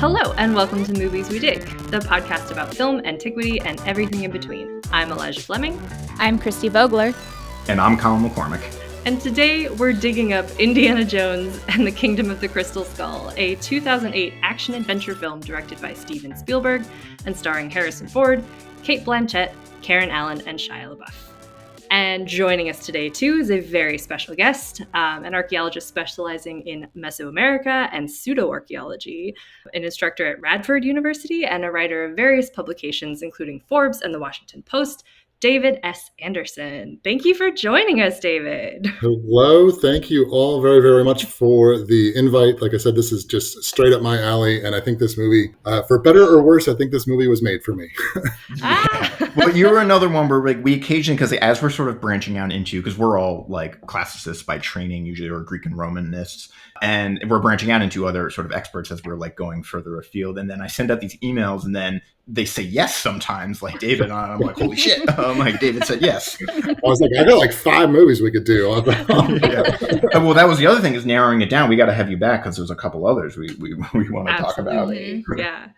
Hello, and welcome to Movies We Dig, the podcast about film, antiquity, and everything in between. I'm Elijah Fleming. I'm Christy Vogler. And I'm Colin McCormick. And today we're digging up Indiana Jones and the Kingdom of the Crystal Skull, a 2008 action-adventure film directed by Steven Spielberg and starring Harrison Ford, Cate Blanchett, Karen Allen, and Shia LaBeouf. And joining us today, too, is a very special guest, an archaeologist specializing in Mesoamerica and pseudo-archaeology, an instructor at Radford University, and a writer of various publications, including Forbes and the Washington Post, David S. Anderson. Thank you for joining us, David. Hello. Thank you all very, very much for the invite. Like I said, this is just straight up my alley. And I think this movie, for better or worse, I think this movie was made for me. Well, you were another one where we occasionally, because as we're sort of branching out into, because we're all like classicists by training, usually, or Greek and Romanists, and we're branching out into other sort of experts as we're like going further afield. And then I send out these emails and then they say yes sometimes, like David, and I'm like, holy shit. Like David said yes. I was like, I got like 5 movies we could do. Yeah. Well, that was the other thing, is narrowing it down. We got to have you back because there's a couple others we want to talk about. Yeah.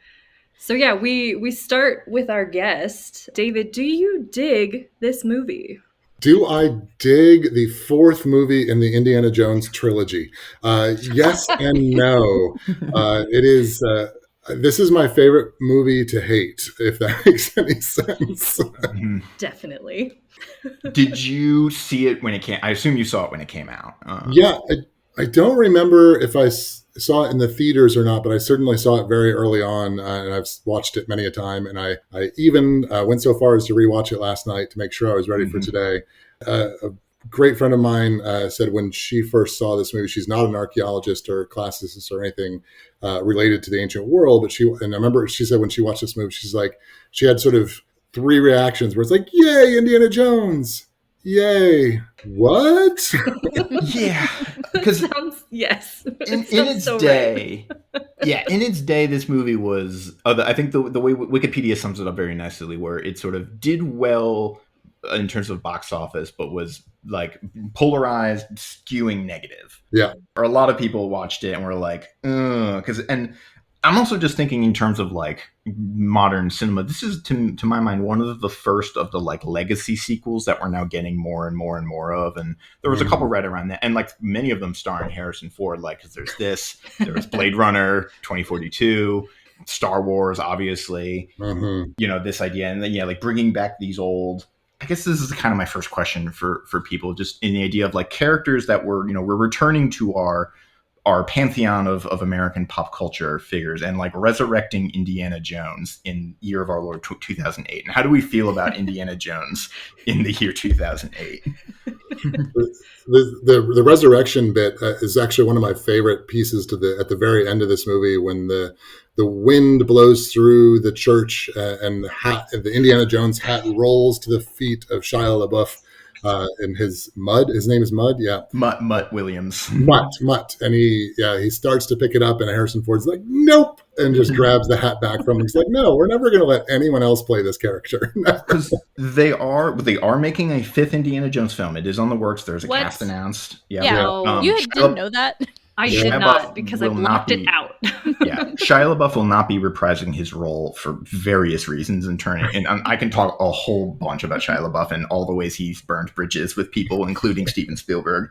So yeah, we start with our guest. David, do you dig this movie? Do I dig the 4th movie in the Indiana Jones trilogy? Yes and no. It is... this is my favorite movie to hate, if that makes any sense. Definitely. Did you see it when it came? I assume you saw it when it came out. Yeah, I don't remember if I saw it in the theaters or not, but I certainly saw it very early on, and I've watched it many a time. And I even went so far as to rewatch it last night to make sure I was ready for today. A great friend of mine said when she first saw this movie, she's not an archaeologist or classicist or anything related to the ancient world, but I remember she said when she watched this movie, she's like, she had sort of 3 reactions where it's like, yay, Indiana Jones. Yay. What? Yeah. Because yes. In its so day, right. In its day, this movie was, I think the way Wikipedia sums it up very nicely, where it sort of did well in terms of box office, but was like polarized, skewing negative. Yeah. Or a lot of people watched it and were like, and I'm also just thinking in terms of like modern cinema. This is to my mind one of the first of the like legacy sequels that we're now getting more and more and more of. And there was a couple right around that, and like many of them starring Harrison Ford. Like, because there was Blade Runner, 2042, Star Wars, obviously. This idea, and then like bringing back these old. I guess this is kind of my first question for people, just in the idea of like characters that we're returning to our pantheon of American pop culture figures, and like resurrecting Indiana Jones in year of our Lord 2008. And how do we feel about Indiana Jones in the year 2008? The resurrection bit is actually one of my favorite pieces at the very end of this movie, when the wind blows through the church and the Indiana Jones hat rolls to the feet of Shia LaBeouf in his Mud. His name is Mud, yeah. Mutt Williams. Mutt. And he starts to pick it up, and Harrison Ford's like, nope, and just grabs the hat back from him. He's like, no, we're never going to let anyone else play this character. Because they are making a 5th Indiana Jones film. It is on the works. There's a cast announced. You didn't know that? I did not, because I blocked it out. Shia LaBeouf will not be reprising his role for various reasons, and I can talk a whole bunch about Shia LaBeouf and all the ways he's burned bridges with people, including Steven Spielberg,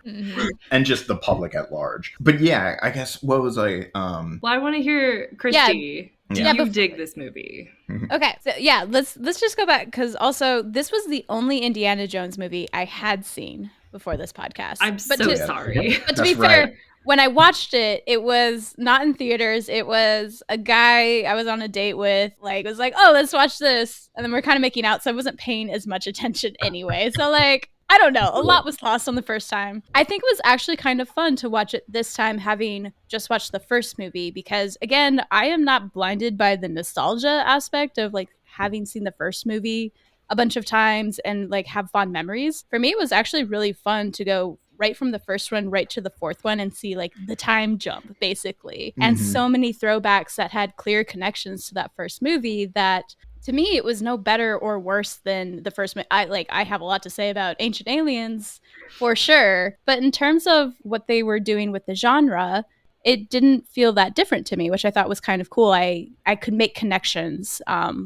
and just the public at large. But yeah, I guess what was I? Well, I want to hear Christy. Do you dig this movie? Okay, so let's just go back, because also this was the only Indiana Jones movie I had seen before this podcast. I'm sorry. But to be fair, when I watched it, it was not in theaters. It was a guy I was on a date with, was like, oh, let's watch this. And then we're kind of making out, so I wasn't paying as much attention anyway. So I don't know. A lot was lost on the first time. I think it was actually kind of fun to watch it this time, having just watched the first movie, because again, I am not blinded by the nostalgia aspect of like having seen the first movie a bunch of times and like have fond memories. For me, it was actually really fun to go right from the first one right to the 4th one and see like the time jump, basically. And so many throwbacks that had clear connections to that first movie that, to me, it was no better or worse than the first movie. I have a lot to say about Ancient Aliens for sure, but in terms of what they were doing with the genre, it didn't feel that different to me, which I thought was kind of cool. I could make connections,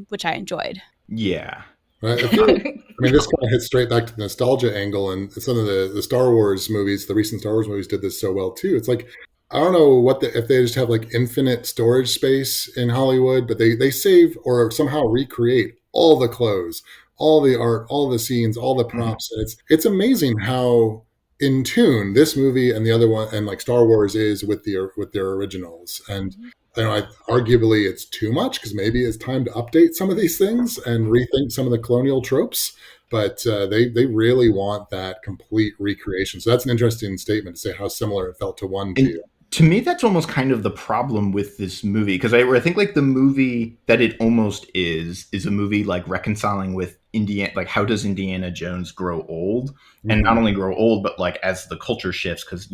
which I enjoyed. Yeah. Right? I feel like, I mean, this kind of hits straight back to the nostalgia angle, and some of the Star Wars movies, the recent Star Wars movies did this so well too. It's like, I don't know if they just have like infinite storage space in Hollywood, but they save or somehow recreate all the clothes, all the art, all the scenes, all the props. And it's amazing how in tune this movie and the other one and like Star Wars is with their originals. And arguably it's too much because maybe it's time to update some of these things and rethink some of the colonial tropes. But they really want that complete recreation. So that's an interesting statement to say how similar it felt to one to. To me, that's almost kind of the problem with this movie, because I think like the movie that it almost is a movie like reconciling with Indiana, like how does Indiana Jones grow old, and not only grow old, but like as the culture shifts, because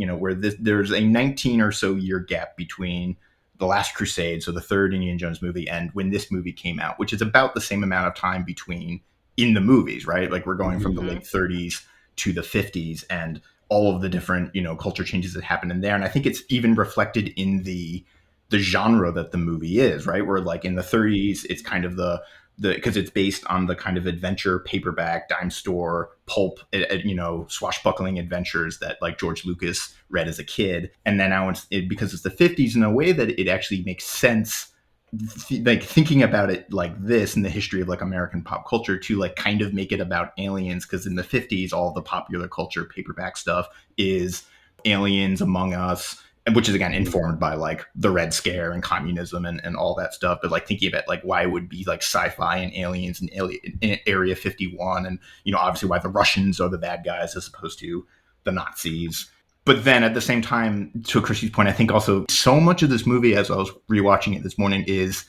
there's a 19 or so year gap between The Last Crusade, so the third Indiana Jones movie, and when this movie came out, which is about the same amount of time between in the movies, right? Like we're going from the late 30s to the 50s, and all of the different, culture changes that happen in there. And I think it's even reflected in the genre that the movie is, right? Where like in the 30s, it's kind of because it's based on the kind of adventure paperback, dime store, pulp, swashbuckling adventures that like George Lucas read as a kid. And then now because it's the 50s, in a way that it actually makes sense, like thinking about it like this in the history of like American pop culture, to like kind of make it about aliens, because in the 50s all the popular culture paperback stuff is aliens among us, and which is again informed by like the Red Scare and communism and all that stuff, but like thinking about like why it would be like sci-fi and aliens in Area 51, and obviously why the Russians are the bad guys as opposed to the Nazis. But then at the same time, to Christy's point, I think also so much of this movie, as I was rewatching it this morning, is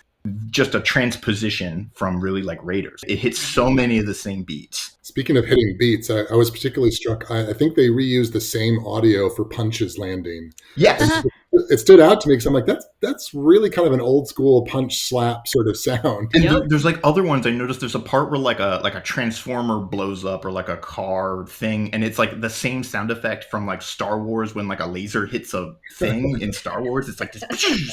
just a transposition from really like Raiders. It hits so many of the same beats. Speaking of hitting beats, I was particularly struck. I think they reused the same audio for Punch's landing. Yes. It stood out to me because I'm like, that's really kind of an old school punch slap sort of sound. And there's like other ones. I noticed there's a part where like a transformer blows up, or like a car thing, and it's like the same sound effect from like Star Wars when like a laser hits a thing in Star Wars. It's like this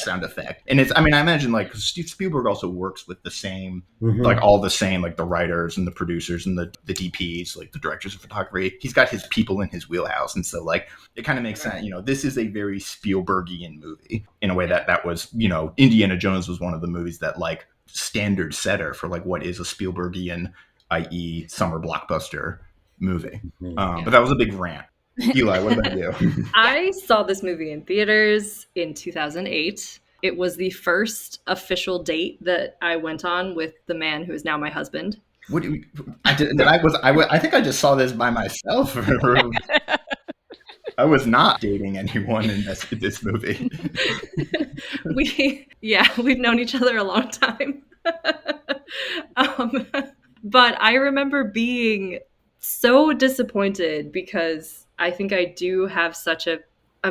sound effect. And I imagine like Spielberg also works with the same, like all the same, like the writers and the producers and the DPs, like the directors of photography. He's got his people in his wheelhouse. And so like it kind of makes sense. This is a very Spielbergian movie in a way that was, Indiana Jones was one of the movies that like standard setter for like what is a Spielbergian, i.e. summer blockbuster movie. But that was a big rant. Eli, what about you? I saw this movie in theaters in 2008. It was the first official date that I went on with the man who is now my husband. What do I think I just saw this by myself. I was not dating anyone in this movie. We've known each other a long time. But I remember being so disappointed because I think I do have such a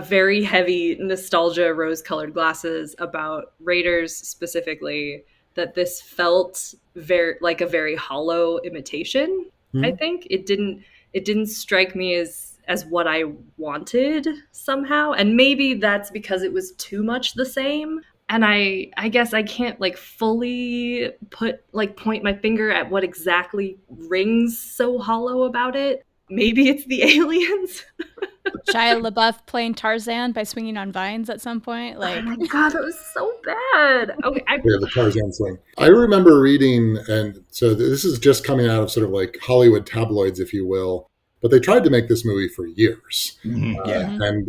very heavy nostalgia, rose-colored glasses about Raiders specifically, that this felt like a very hollow imitation. I think it didn't strike me as what I wanted somehow. And maybe that's because it was too much the same. And I guess I can't like fully point my finger at what exactly rings so hollow about it. Maybe it's the aliens. Shia LaBeouf playing Tarzan by swinging on vines at some point. Like, oh my God, that was so bad. Okay, the Tarzan swing. I remember reading, and so this is just coming out of sort of like Hollywood tabloids, if you will, but they tried to make this movie for years. And,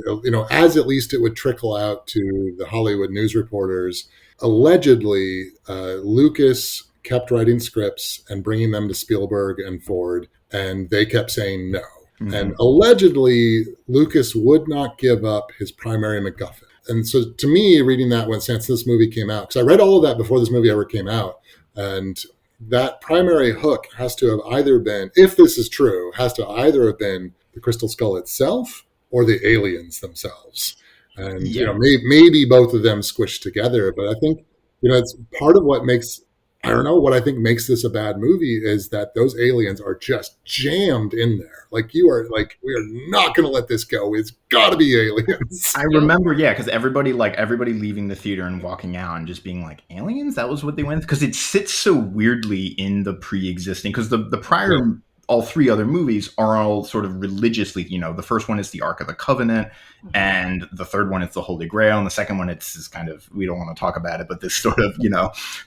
as at least it would trickle out to the Hollywood news reporters, allegedly, Lucas kept writing scripts and bringing them to Spielberg and Ford, and they kept saying no. And allegedly, Lucas would not give up his primary MacGuffin. And so to me, reading that since this movie came out, because I read all of that before this movie ever came out, and that primary hook has to have either been, if this is true, has to either have been the Crystal Skull itself or the aliens themselves. And, maybe both of them squished together. But I think, it's part of what makes, I don't know, what I think makes this a bad movie is that those aliens are just jammed in there. Like, you are like, we are not going to let this go. It's got to be aliens. I remember, yeah, because everybody leaving the theater and walking out and just being like, aliens? That was what they went, because it sits so weirdly in the pre-existing, because the prior, all three other movies are all sort of religiously, the first one is the Ark of the Covenant, and the third one is the Holy Grail, and the second one it's kind of, we don't want to talk about it, but this sort of,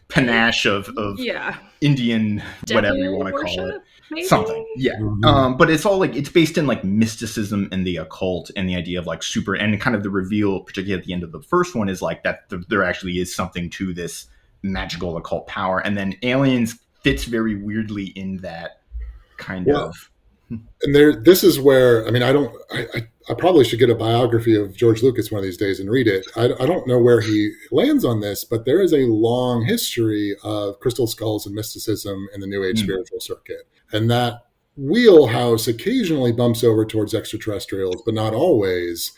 panache of Indian, whatever you want to call it. Maybe? Something, yeah. But it's all like, it's based in like mysticism and the occult, and the idea of like super, and kind of the reveal, particularly at the end of the first one, is like that there actually is something to this magical occult power, and then aliens fits very weirdly in that kind of. And this is where, I mean, I probably should get a biography of George Lucas one of these days and read it. I don't know where he lands on this, but there is a long history of crystal skulls and mysticism in the New Age spiritual circuit. And that wheelhouse occasionally bumps over towards extraterrestrials, but not always.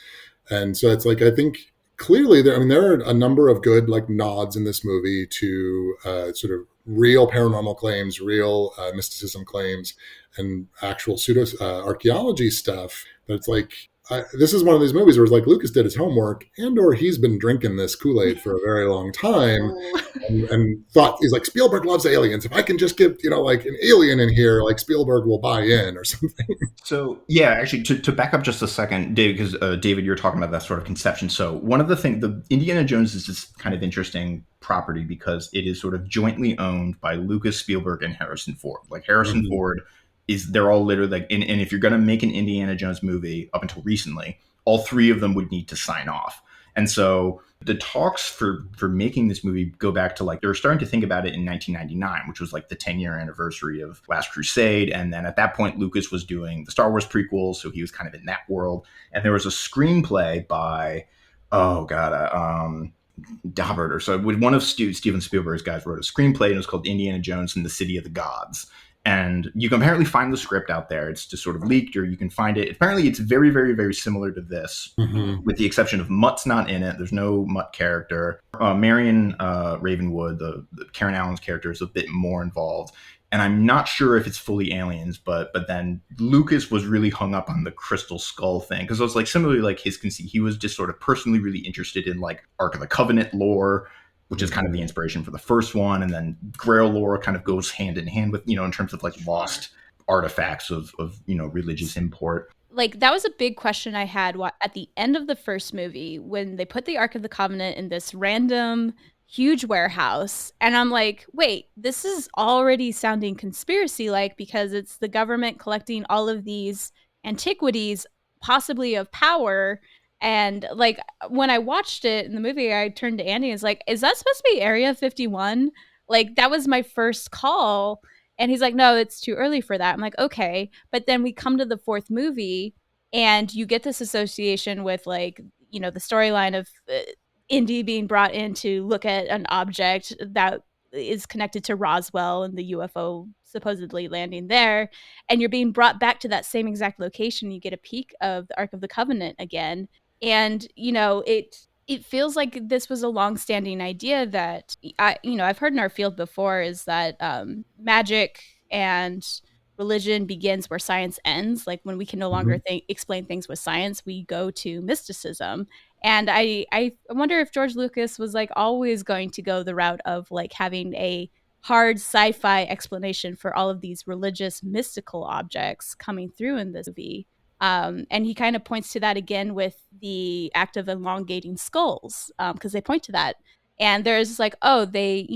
And so it's like, I think clearly there are a number of good like nods in this movie to sort of real paranormal claims, real mysticism claims, and actual pseudo-archaeology stuff. But it's like, this is one of these movies where it's like Lucas did his homework, or he's been drinking this Kool-Aid for a very long time, and thought, he's like, Spielberg loves aliens. If I can just get, like an alien in here, like Spielberg will buy in or something. So, yeah, actually, to back up just a second, David, because David, you're talking about that sort of conception. So one of the things, the Indiana Jones is this kind of interesting property because it is sort of jointly owned by Lucas, Spielberg, and Harrison Ford. Like Harrison Ford they're all literally like, and if you're going to make an Indiana Jones movie, up until recently, all three of them would need to sign off. And so the talks for making this movie go back to like, they were starting to think about it in 1999, which was like the 10-year anniversary of Last Crusade. And then at that point, Lucas was doing the Star Wars prequels, so he was kind of in that world. And there was a screenplay by, Dabbert, or so one of Steven Spielberg's guys wrote a screenplay, and it was called Indiana Jones and the City of the Gods. And you can apparently find the script out there. It's just sort of leaked, or you can find it. Apparently, it's very, very, very similar to this, with the exception of Mutt's not in it. There's no Mutt character. Marion Ravenwood, the Karen Allen's character, is a bit more involved. And I'm not sure if it's fully aliens, but then Lucas was really hung up on the crystal skull thing, because it was like similarly like his conceit. He was just sort of personally really interested in like Ark of the Covenant lore, which is kind of the inspiration for the first one. And then Grail lore kind of goes hand in hand with, in terms of like lost artifacts of religious import. Like, that was a big question I had at the end of the first movie when they put the Ark of the Covenant in this random huge warehouse. And I'm like, wait, this is already sounding conspiracy-like, because it's the government collecting all of these antiquities, possibly of power. And like, when I watched it in the movie, I turned to Andy and was like, is that supposed to be Area 51? Like, that was my first call. And he's like, no, it's too early for that. I'm like, okay. But then we come to the fourth movie and you get this association with like, the storyline of Indy being brought in to look at an object that is connected to Roswell and the UFO supposedly landing there. And you're being brought back to that same exact location. You get a peek of the Ark of the Covenant again. And, it feels like this was a long-standing idea that I've heard in our field before, is that magic and religion begins where science ends. Like, when we can no longer explain things with science, we go to mysticism. And I wonder if George Lucas was like always going to go the route of like having a hard sci-fi explanation for all of these religious mystical objects coming through in this movie. And he kind of points to that again with the act of elongating skulls, because they point to that. And there's like, oh, they,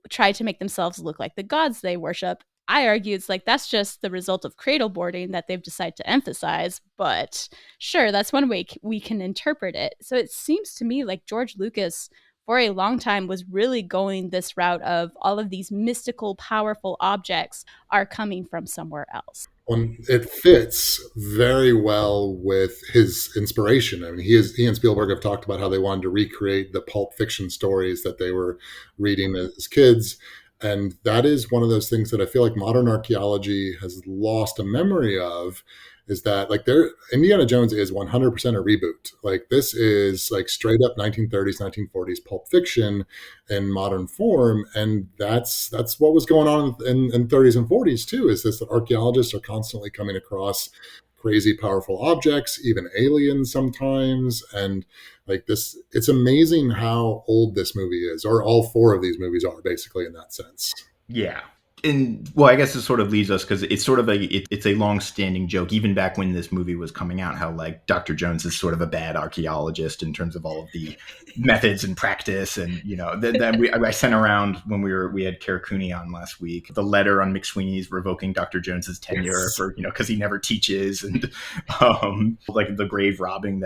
try to make themselves look like the gods they worship. I argue it's like, that's just the result of cradle boarding that they've decided to emphasize. But sure, that's one way we can interpret it. So it seems to me like George Lucas, for a long time, was really going this route of all of these mystical, powerful objects are coming from somewhere else. It fits very well with his inspiration. I mean, he and Spielberg have talked about how they wanted to recreate the Pulp Fiction stories that they were reading as kids. And that is one of those things that I feel like modern archaeology has lost a memory of, is that like Indiana Jones is 100% a reboot. Like this is like straight up 1930s, 1940s pulp fiction in modern form, and that's what was going on in 30s and 40s too. Is this that archaeologists are constantly coming across crazy powerful objects, even aliens sometimes, and like this, it's amazing how old this movie is, or all four of these movies are basically in that sense. Yeah. And well, I guess it sort of leads us because it's sort of it's a long-standing joke, even back when this movie was coming out, how like Dr. Jones is sort of a bad archaeologist in terms of all of the methods and practice, and I sent around when we had Kara Cooney on last week the letter on McSweeney's revoking Dr. Jones's tenure for because he never teaches, and like the grave robbing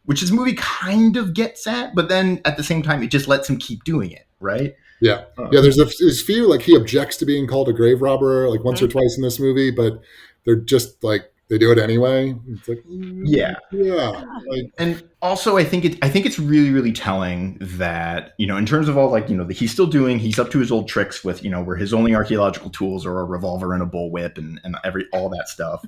which this movie kind of gets at, but then at the same time it just lets him keep doing it, right? Yeah. There's this few, like he objects to being called a grave robber like once or twice in this movie, but they're just like they do it anyway. It's like yeah. Like, and also I think it's really, really telling that in terms of all like he's up to his old tricks with where his only archaeological tools are a revolver and a bullwhip and all that stuff.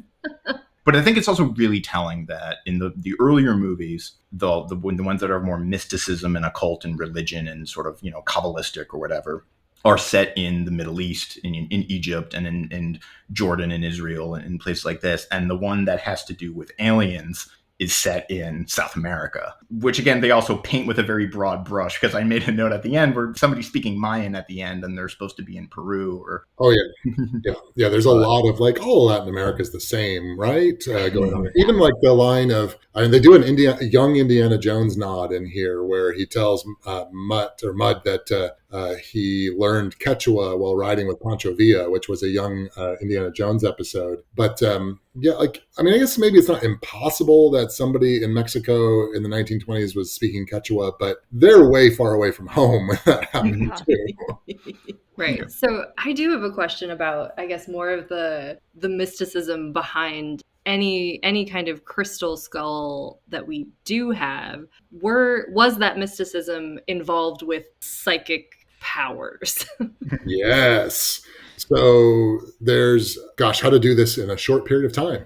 But I think it's also really telling that in the earlier movies, the ones that are more mysticism and occult and religion and sort of Kabbalistic or whatever, are set in the Middle East, in Egypt and in Jordan and Israel and places like this. And the one that has to do with aliens is set in South America, which again, they also paint with a very broad brush, because I made a note at the end where somebody's speaking Mayan at the end and they're supposed to be in Peru or... Oh yeah. Yeah. There's a lot of like, oh, Latin America is the same, right? Going on. Even like the line of, they do an young Indiana Jones nod in here where he tells Mud that he learned Quechua while riding with Pancho Villa, which was a young Indiana Jones episode. But I guess maybe it's not impossible that somebody in Mexico in the 1920s was speaking Quechua, but they're way far away from home when that happened too. Right. Yeah. So I do have a question about, I guess, more of the mysticism behind any kind of crystal skull that we do have. Was that mysticism involved with psychic powers? Yes. So there's, how to do this in a short period of time.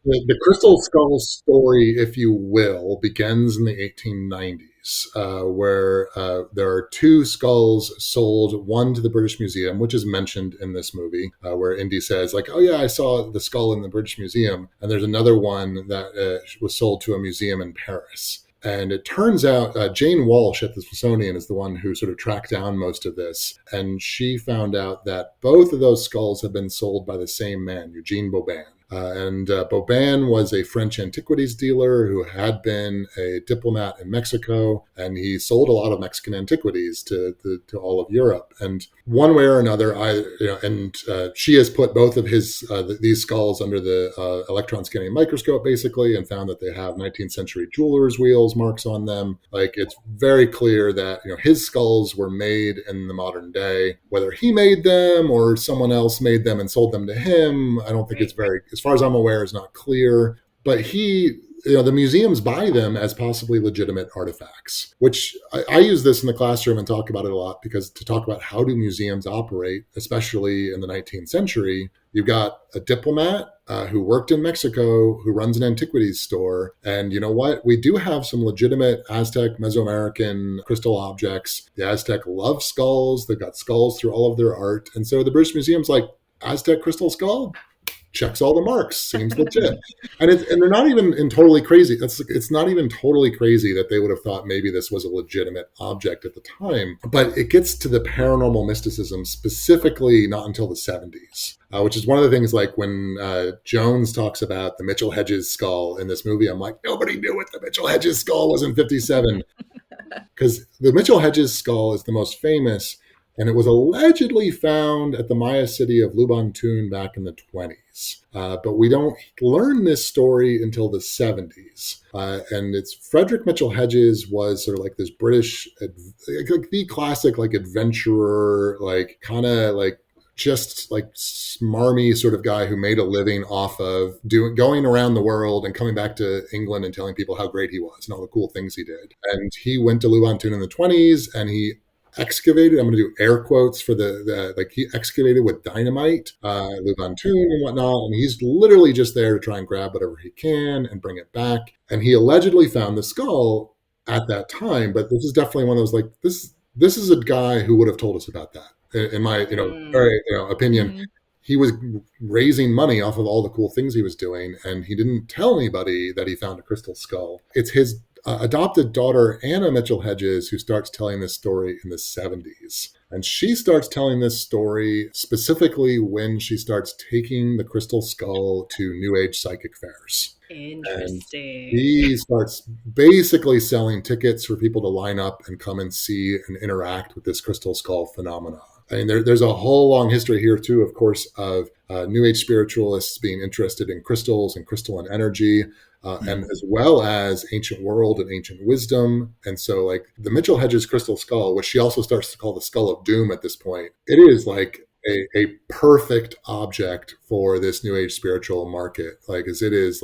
The crystal skull story, if you will, begins in the 1890s, where there are two skulls sold, one to the British Museum, which is mentioned in this movie, where Indy says, like, oh yeah, I saw the skull in the British Museum. And there's another one that was sold to a museum in Paris. And it turns out Jane Walsh at the Smithsonian is the one who sort of tracked down most of this. And she found out that both of those skulls have been sold by the same man, Eugene Boban. And Boban was a French antiquities dealer who had been a diplomat in Mexico, and he sold a lot of Mexican antiquities to all of Europe. And one way or another, she has put both of these skulls under the electron scanning microscope, basically, and found that they have 19th century jeweler's wheels marks on them. Like, it's very clear that his skulls were made in the modern day. Whether he made them or someone else made them and sold them to him, I don't think it's very, as far as I'm aware, is not clear. But the museums buy them as possibly legitimate artifacts, which I use this in the classroom and talk about it a lot, because to talk about how do museums operate, especially in the 19th century, you've got a diplomat who worked in Mexico, who runs an antiquities store. And you know what? We do have some legitimate Aztec, Mesoamerican crystal objects. The Aztec love skulls. They've got skulls through all of their art. And so the British Museum's like, Aztec crystal skull? Checks all the marks, seems legit. And they're not even totally crazy. It's not even totally crazy that they would have thought maybe this was a legitimate object at the time. But it gets to the paranormal mysticism specifically not until the 70s, which is one of the things, like when Jones talks about the Mitchell Hedges skull in this movie, I'm like, nobody knew what the Mitchell Hedges skull was in 57. Because the Mitchell Hedges skull is the most famous, and it was allegedly found at the Maya city of Lubantun back in the 20s. But we don't learn this story until the 70s. And it's Frederick Mitchell Hedges was sort of like this British, like the classic, like adventurer, like kind of like just like smarmy sort of guy who made a living off of going around the world and coming back to England and telling people how great he was and all the cool things he did. And he went to Lubantun in the 20s, and he excavated. I'm going to do air quotes for the like he excavated with dynamite, Lubin Tomb and whatnot. And he's literally just there to try and grab whatever he can and bring it back. And he allegedly found the skull at that time. But this is definitely one of those, like, this is a guy who would have told us about that. In my, very, opinion. Mhm. He was raising money off of all the cool things he was doing, and he didn't tell anybody that he found a crystal skull. It's his adopted daughter, Anna Mitchell Hedges, who starts telling this story in the 70s. And she starts telling this story specifically when she starts taking the crystal skull to New Age psychic fairs. Interesting. And he starts basically selling tickets for people to line up and come and see and interact with this crystal skull phenomena. I mean, there's a whole long history here, too, of course, of New Age spiritualists being interested in crystals and crystalline energy, and as well as ancient world and ancient wisdom. And so, like, the Mitchell Hedges crystal skull, which she also starts to call the skull of doom at this point, it is like a perfect object for this New Age spiritual market. Like, as it is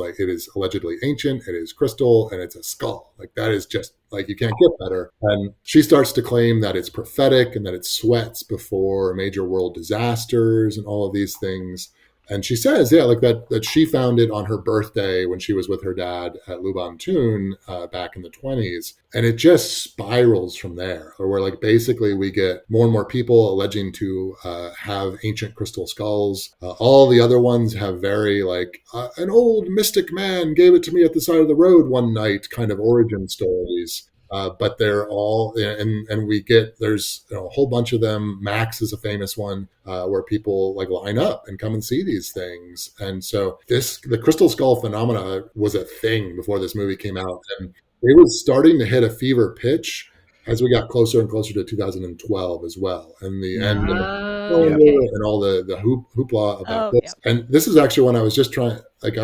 allegedly ancient, it is crystal, and it's a skull. Like, that is just, like, you can't get better. And she starts to claim that it's prophetic and that it sweats before major world disasters and all of these things. And she says, like that she found it on her birthday when she was with her dad at Lubin Tomb back in the 20s. And it just spirals from there, where, like, basically we get more and more people alleging to have ancient crystal skulls. All the other ones have very, like, an old mystic man gave it to me at the side of the road one night kind of origin stories. But they're all, and we get, there's a whole bunch of them. Max is a famous one where people, like, line up and come and see these things. And so the crystal skull phenomena was a thing before this movie came out. And it was starting to hit a fever pitch as we got closer and closer to 2012 as well. And the end of and all the hoopla about this. Yeah. And this is actually when I was just trying, like,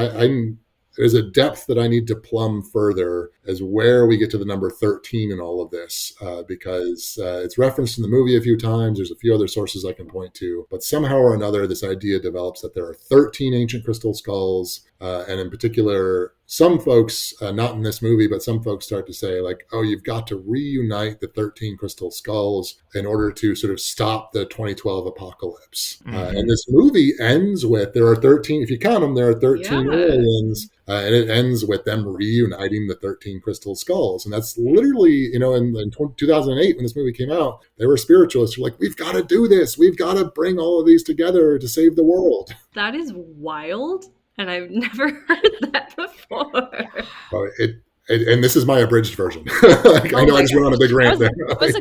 there's a depth that I need to plumb further as where we get to the number 13 in all of this, because it's referenced in the movie a few times. There's a few other sources I can point to, but somehow or another, this idea develops that there are 13 ancient crystal skulls, and in particular, some folks, not in this movie, but some folks start to say, like, oh, you've got to reunite the 13 crystal skulls in order to sort of stop the 2012 apocalypse. Mm-hmm. And this movie ends with, there are 13, if you count them, there are 13 aliens, and it ends with them reuniting the 13 crystal skulls. And that's literally, in 2008, when this movie came out, they were spiritualists who were like, we've got to do this. We've got to bring all of these together to save the world. That is wild. And I've never heard that before. And this is my abridged version. I know I just went on a big rant there.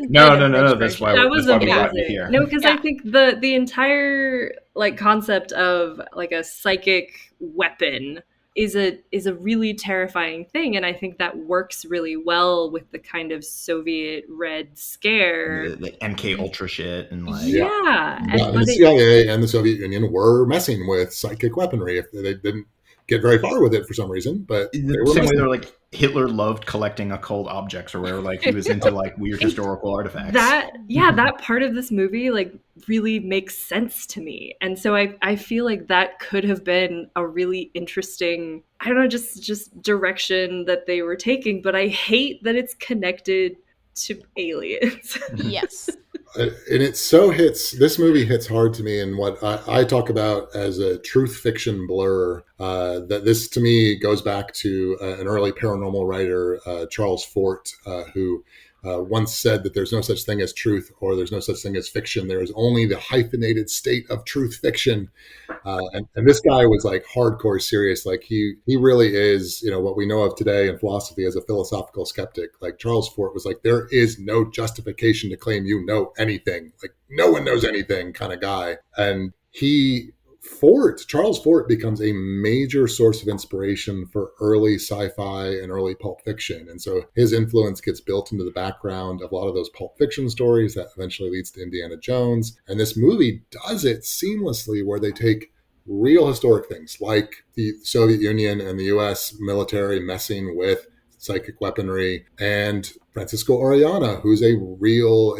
No. That's why we brought you here. No, because I think the entire, like, concept of, like, a psychic weapon is a really terrifying thing, and I think that works really well with the kind of Soviet Red Scare, the MK Ultra shit, and like and the CIA and the Soviet Union were messing with psychic weaponry if they didn't get very far with it for some reason. But the same way they're like, Hitler loved collecting occult objects, or whatever. Like, he was into, like, weird historical artifacts. That part of this movie, like, really makes sense to me. And so I feel like that could have been a really interesting, I don't know, just direction that they were taking. But I hate that it's connected to aliens. Yes. And this movie hits hard to me in what I talk about as a truth fiction blur. That this, to me, goes back to an early paranormal writer, Charles Fort, who once said that there's no such thing as truth, or there's no such thing as fiction. There is only the hyphenated state of truth fiction. And this guy was, like, hardcore serious. Like, he really is, what we know of today in philosophy as a philosophical skeptic. Like, Charles Fort was like, there is no justification to claim you know anything. Like, no one knows anything kind of guy. And Charles Fort becomes a major source of inspiration for early sci-fi and early pulp fiction. And so his influence gets built into the background of a lot of those pulp fiction stories that eventually leads to Indiana Jones. And this movie does it seamlessly, where they take real historic things like the Soviet Union and the US military messing with psychic weaponry, and Francisco Orellana, who's a real,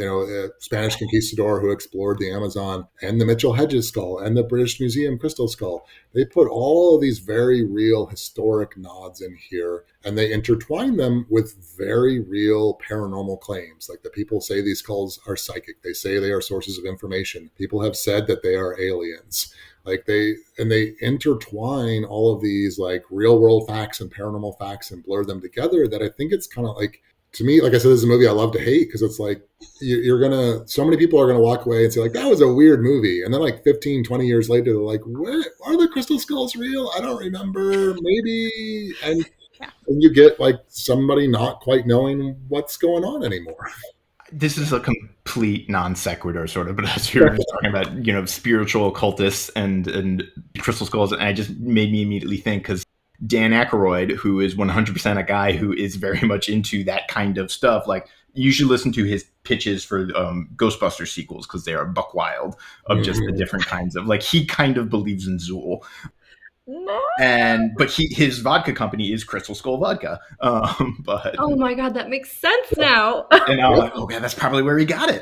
Spanish conquistador who explored the Amazon, and the Mitchell Hedges skull and the British Museum crystal skull. They put all of these very real historic nods in here, and they intertwine them with very real paranormal claims. Like, the people say these skulls are psychic. They say they are sources of information. People have said that they are aliens. Like, they intertwine all of these like real world facts and paranormal facts and blur them together, that I think it's kind of like, to me, like I said, this is a movie I love to hate, because it's like so many people are going to walk away and say like, that was a weird movie. And then like 15, 20 years later, they're like, what? Are the crystal skulls real? I don't remember, maybe. And you get like somebody not quite knowing what's going on anymore. This is a complete non sequitur, sort of, but as you were talking about, spiritual occultists and crystal skulls, and it just made me immediately think, because Dan Aykroyd, who is 100% a guy who is very much into that kind of stuff, like, you should listen to his pitches for Ghostbusters sequels, because they are buck wild of just the different kinds of, like, he kind of believes in Zool. But his vodka company is Crystal Skull Vodka. But oh my god, that makes sense now. And I'm like, okay, that's probably where he got it.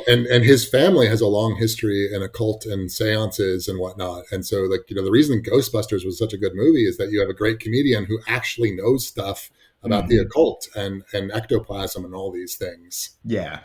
And his family has a long history in occult and seances and whatnot. And so, like, the reason Ghostbusters was such a good movie is that you have a great comedian who actually knows stuff about the occult and ectoplasm and all these things. Yeah.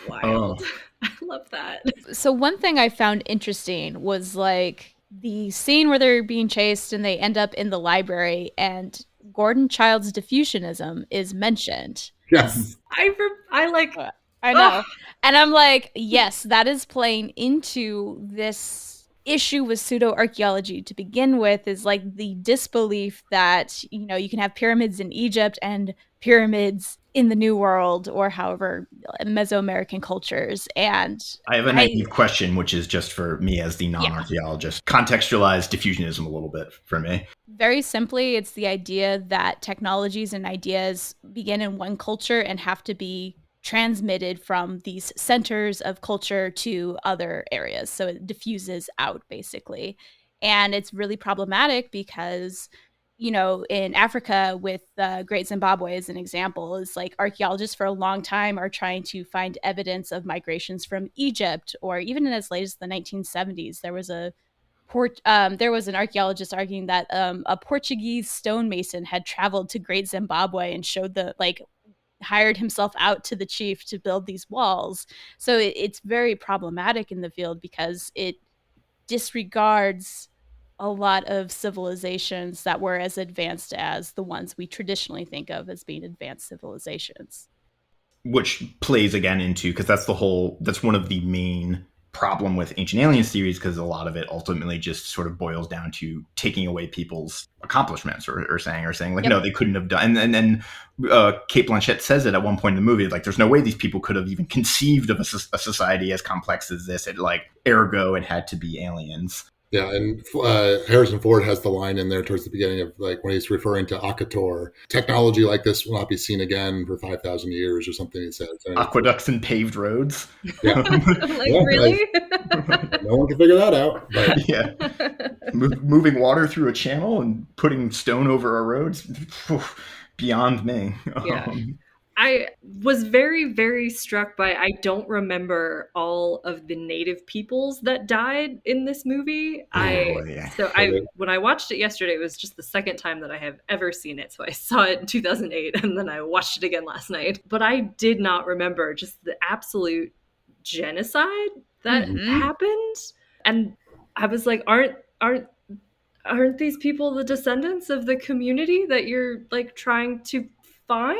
Wild. I love that. So one thing I found interesting was like the scene where they're being chased and they end up in the library, and Gordon Child's diffusionism is mentioned. Yes. I know. And I'm like, yes, that is playing into this issue with pseudo-archaeology to begin with, is like the disbelief that, you can have pyramids in Egypt and pyramids in the New World, or however, Mesoamerican cultures. And I have a naive question, which is just for me as the non-archaeologist. Contextualize diffusionism a little bit for me. Very simply, it's the idea that technologies and ideas begin in one culture and have to be transmitted from these centers of culture to other areas. So it diffuses out, basically. And it's really problematic because, in Africa, with Great Zimbabwe as an example, is like archaeologists for a long time are trying to find evidence of migrations from Egypt, or even in as late as the 1970s, there was an archaeologist arguing that a Portuguese stonemason had traveled to Great Zimbabwe and hired himself out to the chief to build these walls. So it's very problematic in the field because it disregards a lot of civilizations that were as advanced as the ones we traditionally think of as being advanced civilizations. Which plays again into, because that's one of the main problem with Ancient Aliens theories, because a lot of it ultimately just sort of boils down to taking away people's accomplishments or saying like, no, they couldn't have done. And then Kate Blanchett says it at one point in the movie, like, there's no way these people could have even conceived of a society as complex as this. Ergo, it had to be aliens. Yeah, and Harrison Ford has the line in there towards the beginning of, like, when he's referring to Akator, technology like this will not be seen again for 5,000 years or something, he says. Aqueducts and paved roads. Yeah. Really? No one can figure that out. But. Yeah. Moving water through a channel and putting stone over our roads, beyond me. Yeah. I was very, very struck by, I don't remember all of the native peoples that died in this movie. When I watched it yesterday, it was just the second time that I have ever seen it. So I saw it in 2008 and then I watched it again last night. But I did not remember just the absolute genocide that happened. And I was like, aren't these people the descendants of the community that you're like trying to find?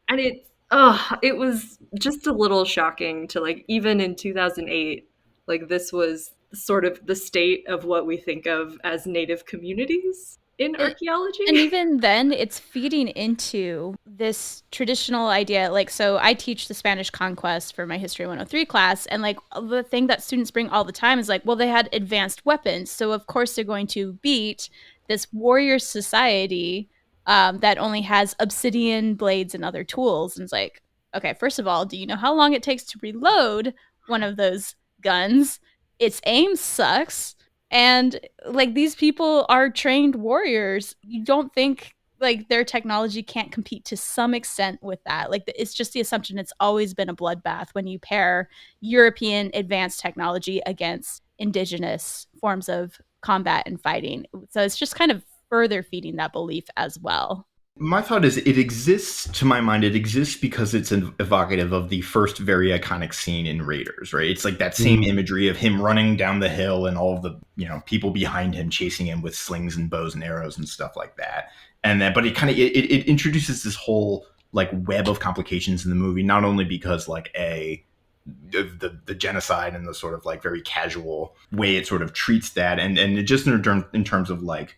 And it was just a little shocking to, like, even in 2008, like, this was sort of the state of what we think of as native communities in archaeology. And even then, it's feeding into this traditional idea. Like, so I teach the Spanish conquest for my History 103 class. And, like, the thing that students bring all the time is, like, well, they had advanced weapons. So, of course, they're going to beat this warrior society that only has obsidian blades and other tools. And it's like, okay, first of all, do you know how long it takes to reload one of those guns? Its aim sucks. And, like, these people are trained warriors. You don't think like their technology can't compete to some extent with that. Like it's just the assumption it's always been a bloodbath when you pair European advanced technology against indigenous forms of combat and fighting. So it's just kind of further feeding that belief as well. My thought is it exists, to my mind, it exists because it's evocative of the first very iconic scene in Raiders, right? It's like that same imagery of him running down the hill and all of the, people behind him chasing him with slings and bows and arrows and stuff like that. And then, but it kind of, it introduces this whole like web of complications in the movie, not only because like the genocide and the sort of like very casual way it sort of treats that. And it just in terms of like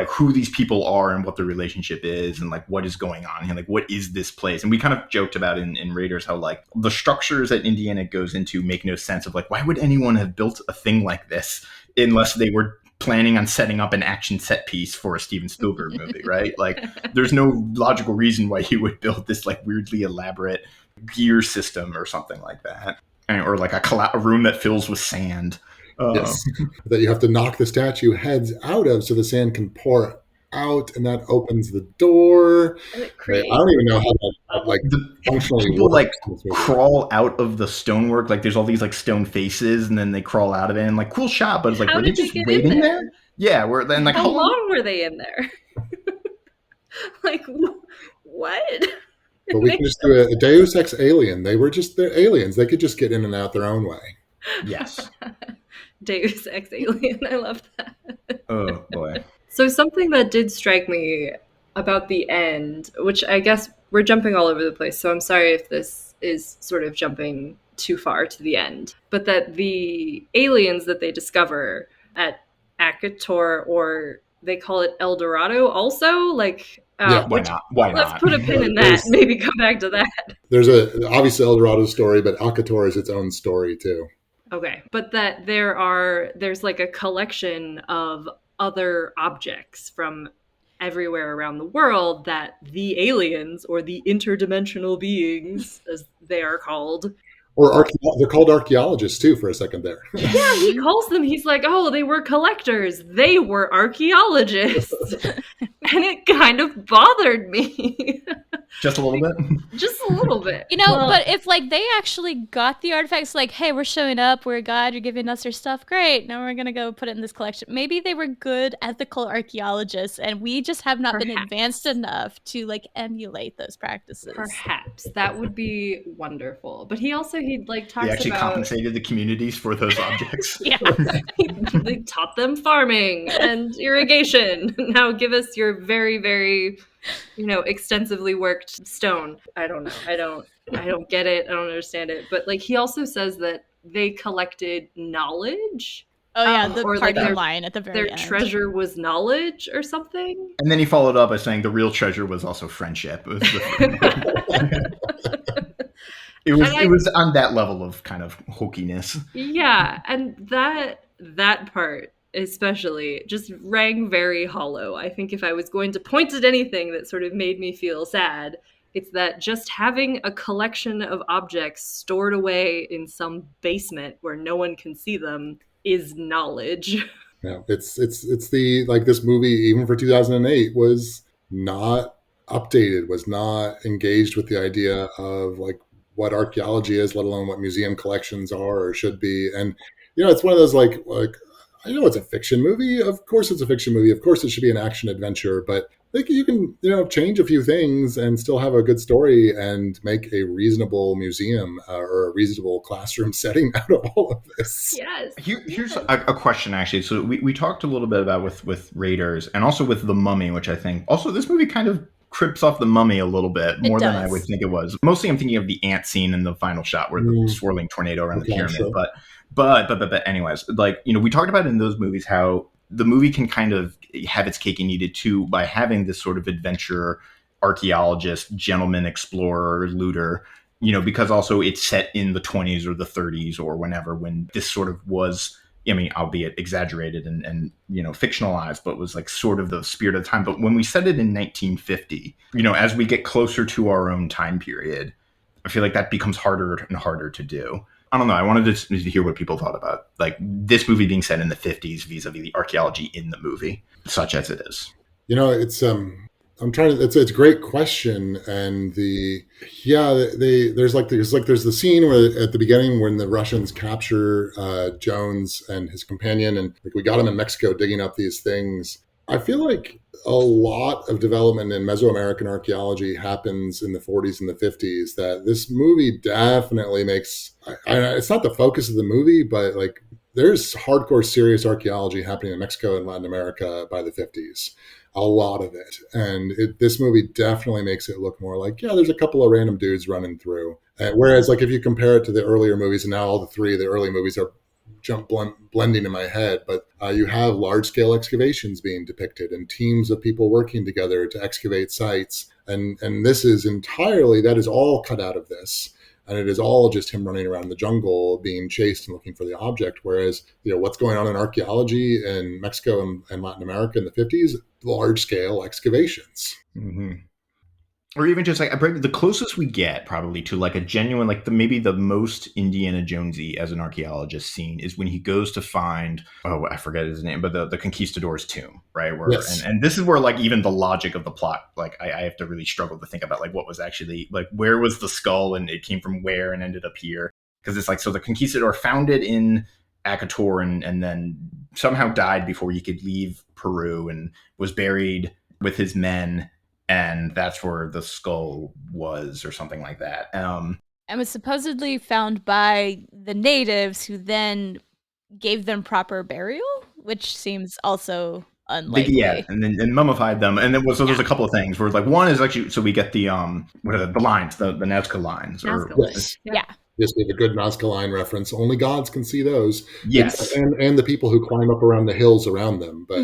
who these people are and what their relationship is and like what is going on and like what is this place. And we kind of joked about in Raiders how like the structures that Indiana goes into make no sense of like why would anyone have built a thing like this unless they were planning on setting up an action set piece for a Steven Spielberg movie, right? Like there's no logical reason why he would build this like weirdly elaborate gear system or something like that, or like a room that fills with sand. Yes, that you have to knock the statue heads out of so the sand can pour out, and that opens the door. I don't even know how that like functionally people works. Like crawl out of the stonework. Like there's all these like stone faces, and then they crawl out of it. And like cool shot, but it's like were they just waiting there? Yeah, where then like how long were they in there? Like what? But we can just do a Deus Ex Alien. They're aliens. They could just get in and out their own way. Yes. Deus Ex Alien. I love that. Oh, boy. So something that did strike me about the end, which I guess we're jumping all over the place, so I'm sorry if this is sort of jumping too far to the end, but that the aliens that they discover at Akator, or they call it El Dorado also, like... why not? Let's put a pin in that. Maybe come back to that. There's obviously El Dorado story, but Akator is its own story too. Okay, but that there's like a collection of other objects from everywhere around the world that the aliens, or the interdimensional beings, as they are called. Or they're called archaeologists too for a second there. Yeah, he calls them, he's like, oh, they were collectors. They were archaeologists. And it kind of bothered me. Just a little bit? Just a little bit. But if like they actually got the artifacts, like, hey, we're showing up, we're a guide, you're giving us your stuff, great, now we're going to go put it in this collection. Maybe they were good ethical archaeologists and we just have not been advanced enough to like emulate those practices. Perhaps. That would be wonderful. But he talks about... He actually compensated the communities for those objects. Yeah. They taught them farming and irrigation. Now give us your very, very, extensively worked stone. I don't know. I don't get it. I don't understand it. But like he also says that they collected knowledge. Oh yeah, the parting line at the very end. Their treasure was knowledge or something. And then he followed up by saying the real treasure was also friendship. It was on that level of kind of hokiness. Yeah, and that part especially just rang very hollow. I think if I was going to point at anything that sort of made me feel sad, it's that just having a collection of objects stored away in some basement where no one can see them is knowledge. Yeah, it's the, like, this movie, even for 2008, was not updated, was not engaged with the idea of like what archaeology is, let alone what museum collections are or should be. And it's one of those like I know it's a fiction movie. Of course it's a fiction movie. Of course it should be an action adventure, but I think you can, change a few things and still have a good story and make a reasonable museum or a reasonable classroom setting out of all of this. Yes. Here's a question, actually. So we talked a little bit about with Raiders and also with The Mummy, which I think also this movie kind of crips off The Mummy a little bit more than I would think it was. Mostly I'm thinking of the ant scene in the final shot where the swirling tornado around the pyramid. Sure. But anyways, like, we talked about in those movies how the movie can kind of have its cake and eat it too by having this sort of adventure archaeologist, gentleman explorer, looter, because also it's set in the 20s or the 30s or whenever, when this sort of was, albeit exaggerated and fictionalized, but was like sort of the spirit of the time. But when we set it in 1950, as we get closer to our own time period, I feel like that becomes harder and harder to do. I don't know. I wanted to hear what people thought about like this movie being set in the 50s vis-a-vis the archaeology in the movie, such as it is. It's I'm trying to. It's a great question, and there's the scene where at the beginning when the Russians capture Jones and his companion, and like we got him in Mexico digging up these things. I feel like a lot of development in Mesoamerican archaeology happens in the 40s and the 50s. That this movie definitely makes. It's not the focus of the movie, but like there's hardcore, serious archaeology happening in Mexico and Latin America by the 50s. A lot of it. And this movie definitely makes it look more like, yeah, there's a couple of random dudes running through. Whereas, like, if you compare it to the earlier movies, and now all the early movies are blending in my head, but you have large-scale excavations being depicted and teams of people working together to excavate sites. And this is that is all cut out of this. And it is all just him running around the jungle, being chased and looking for the object. Whereas, what's going on in archaeology in Mexico and Latin America in the 50s, large-scale excavations. Mm-hmm. Or even just like the closest we get probably to like a genuine, like maybe the most Indiana Jonesy as an archaeologist scene is when he goes to find, I forget his name, but the conquistador's tomb, right? Where, yes. and this is where like even the logic of the plot, like I have to really struggle to think about like what was actually like, where was the skull and it came from where and ended up here? Because it's like, so the conquistador found it in Akator and then somehow died before he could leave Peru and was buried with his men. And that's where the skull was or something like that. And was supposedly found by the natives who then gave them proper burial, which seems also unlikely. Yeah, and then mummified them. And then there's a couple of things where like one is actually, so we get the what are the lines, the Nazca lines. Yes. Yeah. Yes, we have a good Nazca line reference. Only gods can see those. Yes. And the people who climb up around the hills around them. But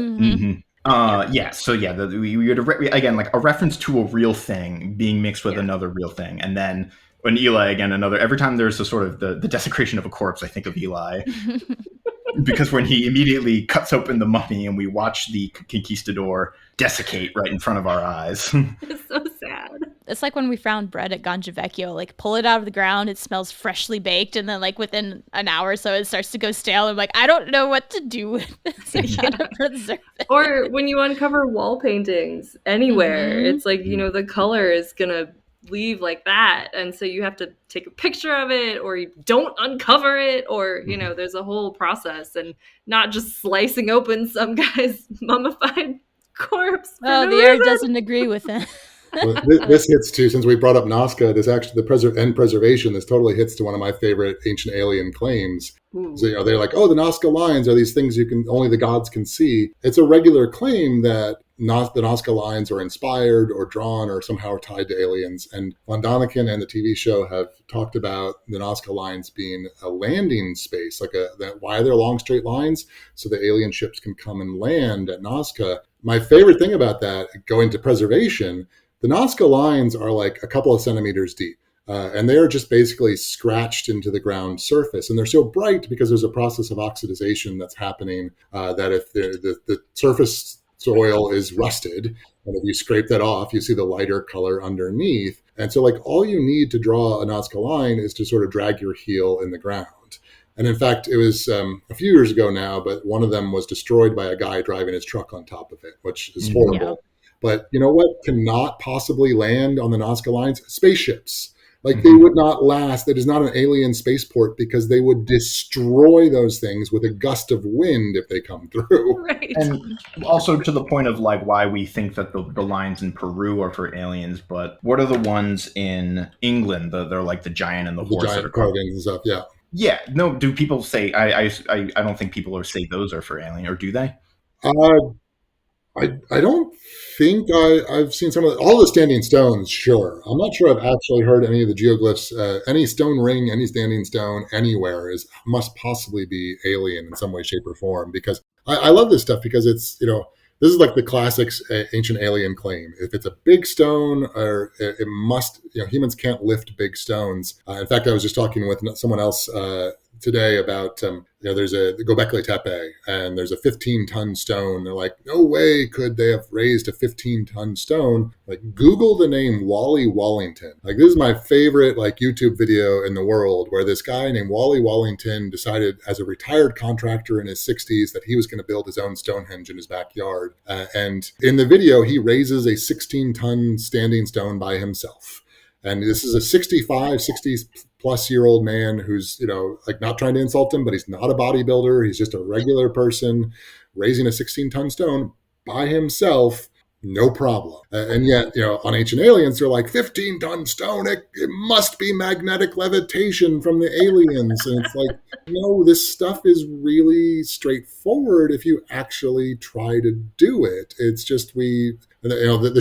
we would again like a reference to a real thing being mixed with another real thing, and then when Eli again every time there's a sort of the desecration of a corpse, I think of Eli because when he immediately cuts open the mummy and we watch the conquistador desiccate right in front of our eyes. It's so sad. It's like when we found bread at Ganja Vecchio, like pull it out of the ground, it smells freshly baked, and then like within an hour or so it starts to go stale. I'm like, I don't know what to do with this. I gotta preserve it. Or when you uncover wall paintings anywhere, it's like, the color is gonna leave like that, and so you have to take a picture of it, or you don't uncover it, or there's a whole process, and not just slicing open some guy's mummified corpse. Oh, the air doesn't agree with it. Well, this hits too, since we brought up Nazca, this actually the preservation, this totally hits to one of my favorite ancient alien claims. So, they're like, the Nazca lines are these things only the gods can see. It's a regular claim that the Nazca lines are inspired or drawn or somehow tied to aliens. And Von Däniken and the TV show have talked about the Nazca lines being a landing space, why they're long straight lines, so the alien ships can come and land at Nazca. My favorite thing about that, going to preservation, the Nazca lines are like a couple of centimeters deep, and they're just basically scratched into the ground surface. And they're so bright because there's a process of oxidization that's happening that if the surface soil is rusted, and if you scrape that off, you see the lighter color underneath. And so like all you need to draw a Nazca line is to sort of drag your heel in the ground. And in fact, it was a few years ago now, but one of them was destroyed by a guy driving his truck on top of it, which is horrible. Yeah. But you know what cannot possibly land on the Nazca lines? Spaceships. Like they would not last. That is not an alien spaceport because they would destroy those things with a gust of wind if they come through. Right. And also to the point of like why we think that the lines in Peru are for aliens, but what are the ones in England? They're like the giant and the horse giant that are carvings and stuff. Yeah. Yeah. No. Do people say? I don't think people say those are for alien, or do they? I don't think I've seen all the standing stones, sure. I'm not sure I've actually heard any of the geoglyphs. Any stone ring, any standing stone anywhere must possibly be alien in some way, shape, or form. Because I love this stuff because it's, this is like the classic ancient alien claim. If it's a big stone, or it must, humans can't lift big stones. In fact, I was just talking with someone else today about there's a Göbekli Tepe, and there's a 15-ton stone. They're like, no way could they have raised a 15-ton stone. Like, Google the name Wally Wallington. Like, this is my favorite like YouTube video in the world, where this guy named Wally Wallington decided as a retired contractor in his 60s that he was going to build his own Stonehenge in his backyard. And in the video, he raises a 16-ton standing stone by himself. And this is a 60 plus year old man who's, like, not trying to insult him, but he's not a bodybuilder. He's just a regular person raising a 16-ton stone by himself, no problem. And yet, on Ancient Aliens, they're like, 15-ton stone, it must be magnetic levitation from the aliens. And it's like, no, this stuff is really straightforward if you actually try to do it. It's just the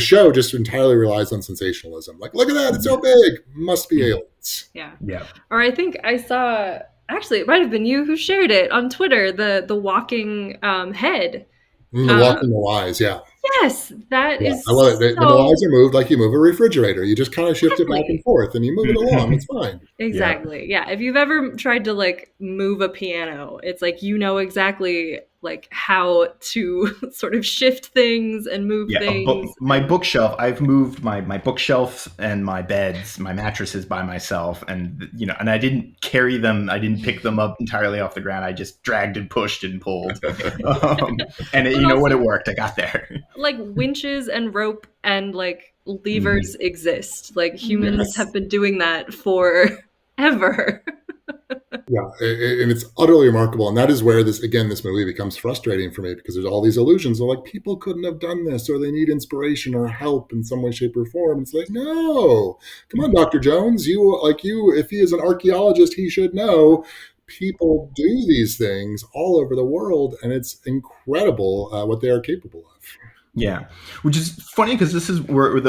show just entirely relies on sensationalism. Like, look at that, it's so big, must be aliens. Yeah. Yeah. Or I think I saw, actually, it might have been you who shared it on Twitter, the walking head. The walking Moais, yeah. Yes, that is. I love it. The Moais are moved like you move a refrigerator. You just kind of shift it back and forth, and you move it along. It's fine. Exactly. Yeah. If you've ever tried to like move a piano, it's like exactly like how to sort of shift things and move things. My bookshelf, I've moved my bookshelves and my beds, my mattresses by myself, and and I didn't carry them. I didn't pick them up entirely off the ground. I just dragged and pushed and pulled, and it worked. I got there. Like winches and rope and like levers exist. Like humans have been doing that forever. Yeah, and it's utterly remarkable. And that is where this movie becomes frustrating for me, because there's all these illusions. They're like, people couldn't have done this, or they need inspiration or help in some way, shape, or form. It's like, no, come on, Dr. Jones. If he is an archaeologist, he should know people do these things all over the world, and it's incredible what they are capable of. Yeah, which is funny, because this is where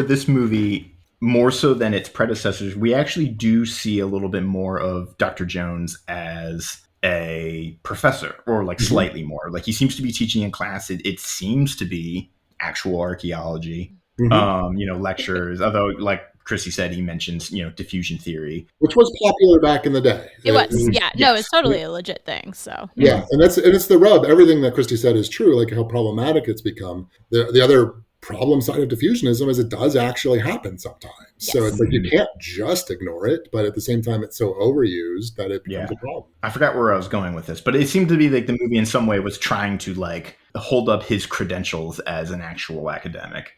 this movie, more so than its predecessors, we actually do see a little bit more of Dr. Jones as a professor, or like slightly more. Like, he seems to be teaching in class. It seems to be actual archaeology, lectures. Although, like Chrissy said, he mentions, diffusion theory, which was popular back in the day. It was, no, it's totally a legit thing. So yeah, and it's the rub. Everything that Christy said is true. Like, how problematic it's become. The other problem side of diffusionism is it does actually happen sometimes. Yes. So it's like, you can't just ignore it, but at the same time, it's so overused that it becomes a problem. I forgot where I was going with this, but it seemed to be like the movie in some way was trying to like hold up his credentials as an actual academic.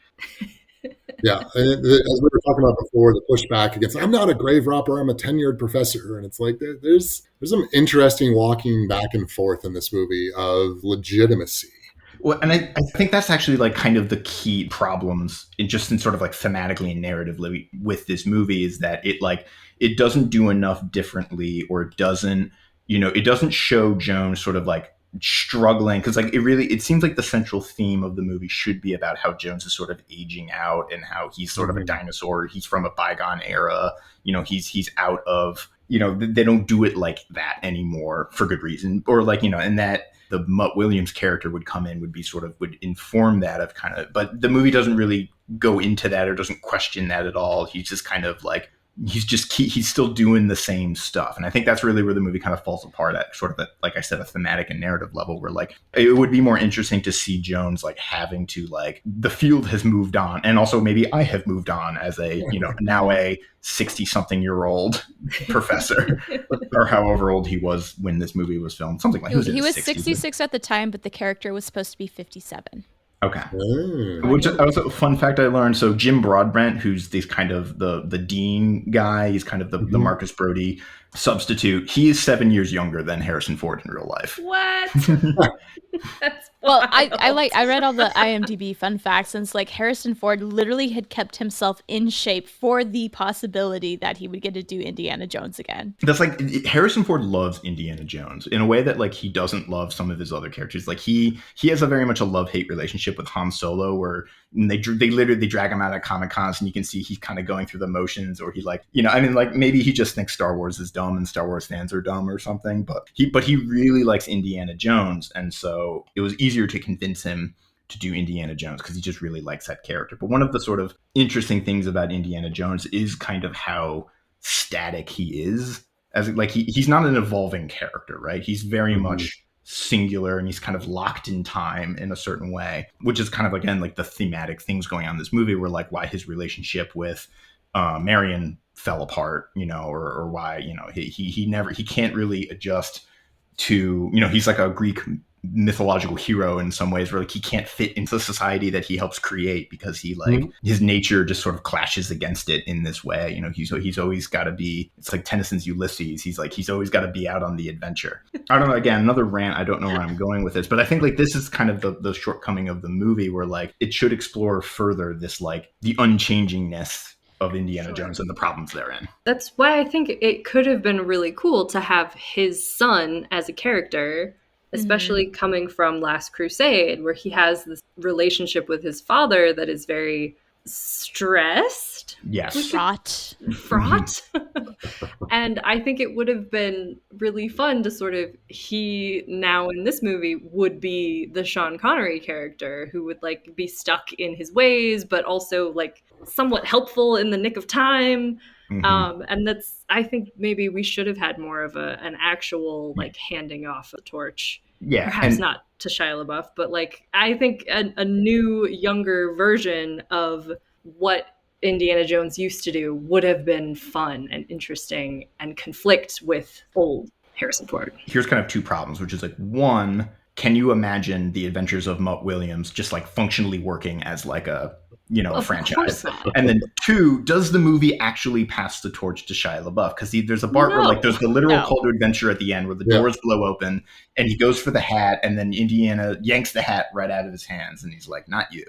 Yeah, and as we were talking about before, the pushback against, I'm not a grave robber, I'm a tenured professor. And it's like, there's some interesting walking back and forth in this movie of legitimacy. Well, and I think that's actually like kind of the key problems in sort of like thematically and narratively with this movie, is that it doesn't do enough differently, or it doesn't show Jones sort of like struggling, because like it seems like the central theme of the movie should be about how Jones is sort of aging out, and how he's sort of a dinosaur. He's from a bygone era. He's out of, they don't do it like that anymore for good reason, or like, and that the Mutt Williams character would come in, would inform that of kind of, but the movie doesn't really go into that or doesn't question that at all. He's just kind of like, he's still doing the same stuff. And I think that's really where the movie kind of falls apart at sort of like I said, a thematic and narrative level, where like it would be more interesting to see Jones like having to, like, the field has moved on, and also maybe I have moved on as a, now a 60-something year old professor, or however old he was when this movie was filmed. Something like he was 66 at the time, but the character was supposed to be 57. Okay. Which also a fun fact I learned. So Jim Broadbent, who's this kind of the dean guy, he's kind of the Marcus Brody substitute. He is 7 years younger than Harrison Ford in real life. What? That's well, I read all the IMDb fun facts, and it's like Harrison Ford literally had kept himself in shape for the possibility that he would get to do Indiana Jones again. That's like, Harrison Ford loves Indiana Jones in a way that like he doesn't love some of his other characters. Like he has a very much a love-hate relationship with Han Solo, where they literally drag him out at Comic Cons, and you can see he's kind of going through the motions, or he like, like maybe he just thinks Star Wars is dumb and Star Wars fans are dumb or something, but he really likes Indiana Jones, and so it was easier to convince him to do Indiana Jones because he just really likes that character. But one of the sort of interesting things about Indiana Jones is kind of how static he is. as like he's not an evolving character, right? He's very much singular, and he's kind of locked in time in a certain way, which is kind of, again, like the thematic things going on in this movie, where like why his relationship with Marion fell apart, or why, he can't really adjust to, he's like a Greek mythological hero in some ways, where like he can't fit into the society that he helps create, because he like his nature just sort of clashes against it in this way. He's always got to be, it's like Tennyson's Ulysses, he's always got to be out on the adventure. I don't know, again, another rant, I don't know where I'm going with this, but I think like this is kind of the shortcoming of the movie, where like it should explore further this like the unchangingness of Indiana Jones and the problems therein. That's why I think it could have been really cool to have his son as a character, especially coming from Last Crusade, where he has this relationship with his father that is very stressed. Yes. Fraught. And I think it would have been really fun to sort of, he now in this movie would be the Sean Connery character, who would like be stuck in his ways, but also like somewhat helpful in the nick of time. And that's, I think maybe we should have had more of an actual like handing off a torch. Yeah. Perhaps not to Shia LaBeouf, but like I think a new, younger version of what Indiana Jones used to do would have been fun and interesting and conflict with old Harrison Ford. Here's kind of two problems, which is like, one, can you imagine the adventures of Mutt Williams just like functionally working as like a franchise? And then two, does the movie actually pass the torch to Shia LaBeouf? Because there's a part where like there's the literal call to adventure at the end, where the doors blow open and he goes for the hat, and then Indiana yanks the hat right out of his hands, and he's like, "Not you."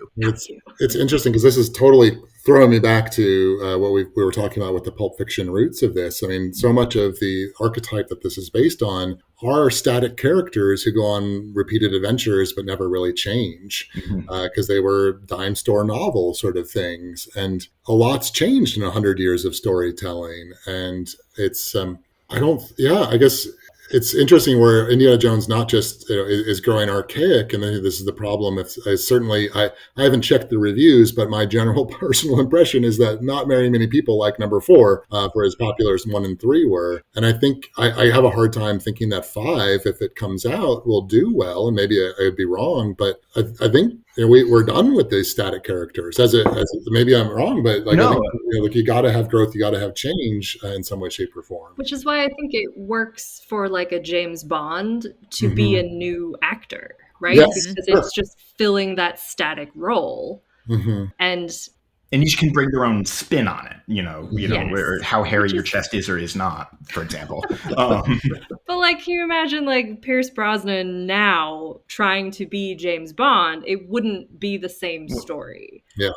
It's interesting because this is totally throwing me back to what we were talking about with the Pulp Fiction roots of this. I mean, so much of the archetype that this is based on are static characters who go on repeated adventures but never really change, because they were dime store novel sort of things. And a lot's changed in 100 years of storytelling. And it's, I guess it's interesting where Indiana Jones not just is growing archaic, and this is the problem. It's certainly, I haven't checked the reviews, but my general personal impression is that not very many people like number 4 for as popular as 1 and 3 were. And I think I have a hard time thinking that 5, if it comes out, will do well. And maybe I'd be wrong, but I think we're done with these static characters. Maybe I'm wrong, but like, no. I think, like you got to have growth, you got to have change in some way, shape, or form. Which is why I think it works for like a James Bond to be a new actor, right? Yes, because it's just filling that static role, And each can bring their own spin on it, where how hairy your chest is or is not, for example. But like, can you imagine like Pierce Brosnan now trying to be James Bond? It wouldn't be the same story. Yeah.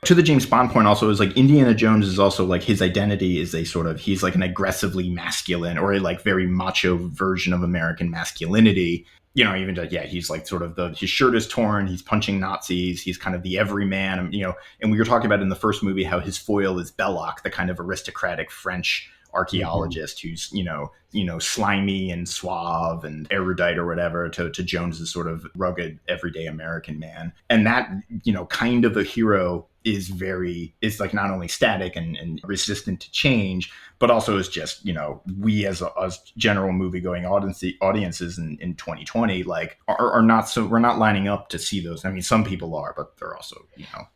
To the James Bond point also is like Indiana Jones is also like his identity is he's like an aggressively masculine or a like very macho version of American masculinity. Even he's like sort of his shirt is torn, he's punching Nazis, he's kind of the everyman, and we were talking about in the first movie how his foil is Belloc, the kind of aristocratic French archaeologist who's, slimy and suave and erudite or whatever to Jones's sort of rugged everyday American man. And that, kind of a hero is like not only static and resistant to change, but also is just, we as general movie going audiences in 2020, like are not, so we're not lining up to see those. I mean, some people are, but they're also,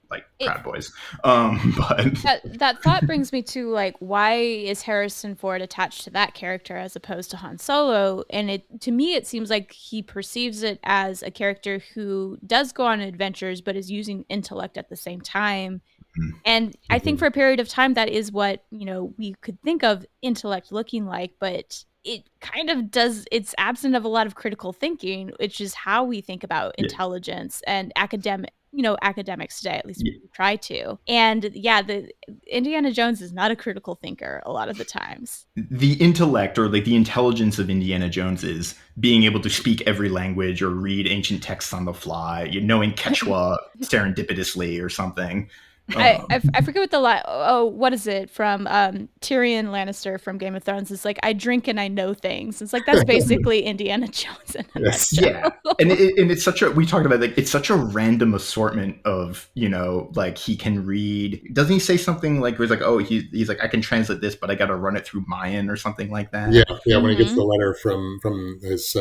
like Proud Boys. But that thought brings me to like, why is Harrison Ford attached to that character as opposed to Han Solo? And to me, it seems like he perceives it as a character who does go on adventures, but is using intellect at the same time. And I think for a period of time, that is what, we could think of intellect looking like, but it kind of does, it's absent of a lot of critical thinking, which is how we think about intelligence and academics today, at least we try to. And the Indiana Jones is not a critical thinker a lot of the times. The intellect or like the intelligence of Indiana Jones is being able to speak every language or read ancient texts on the fly, knowing Quechua serendipitously or something. I forget what the what is it from Tyrion Lannister from Game of Thrones? It's like, I drink and I know things. It's like, that's basically Indiana Jones in a nutshell. Yeah, and it's such a, we talked about, like, it's such a random assortment of, like, he can read. Doesn't he say something like, where he's like, oh, he's like, I can translate this, but I got to run it through Mayan or something like that. Yeah. When he gets the letter from his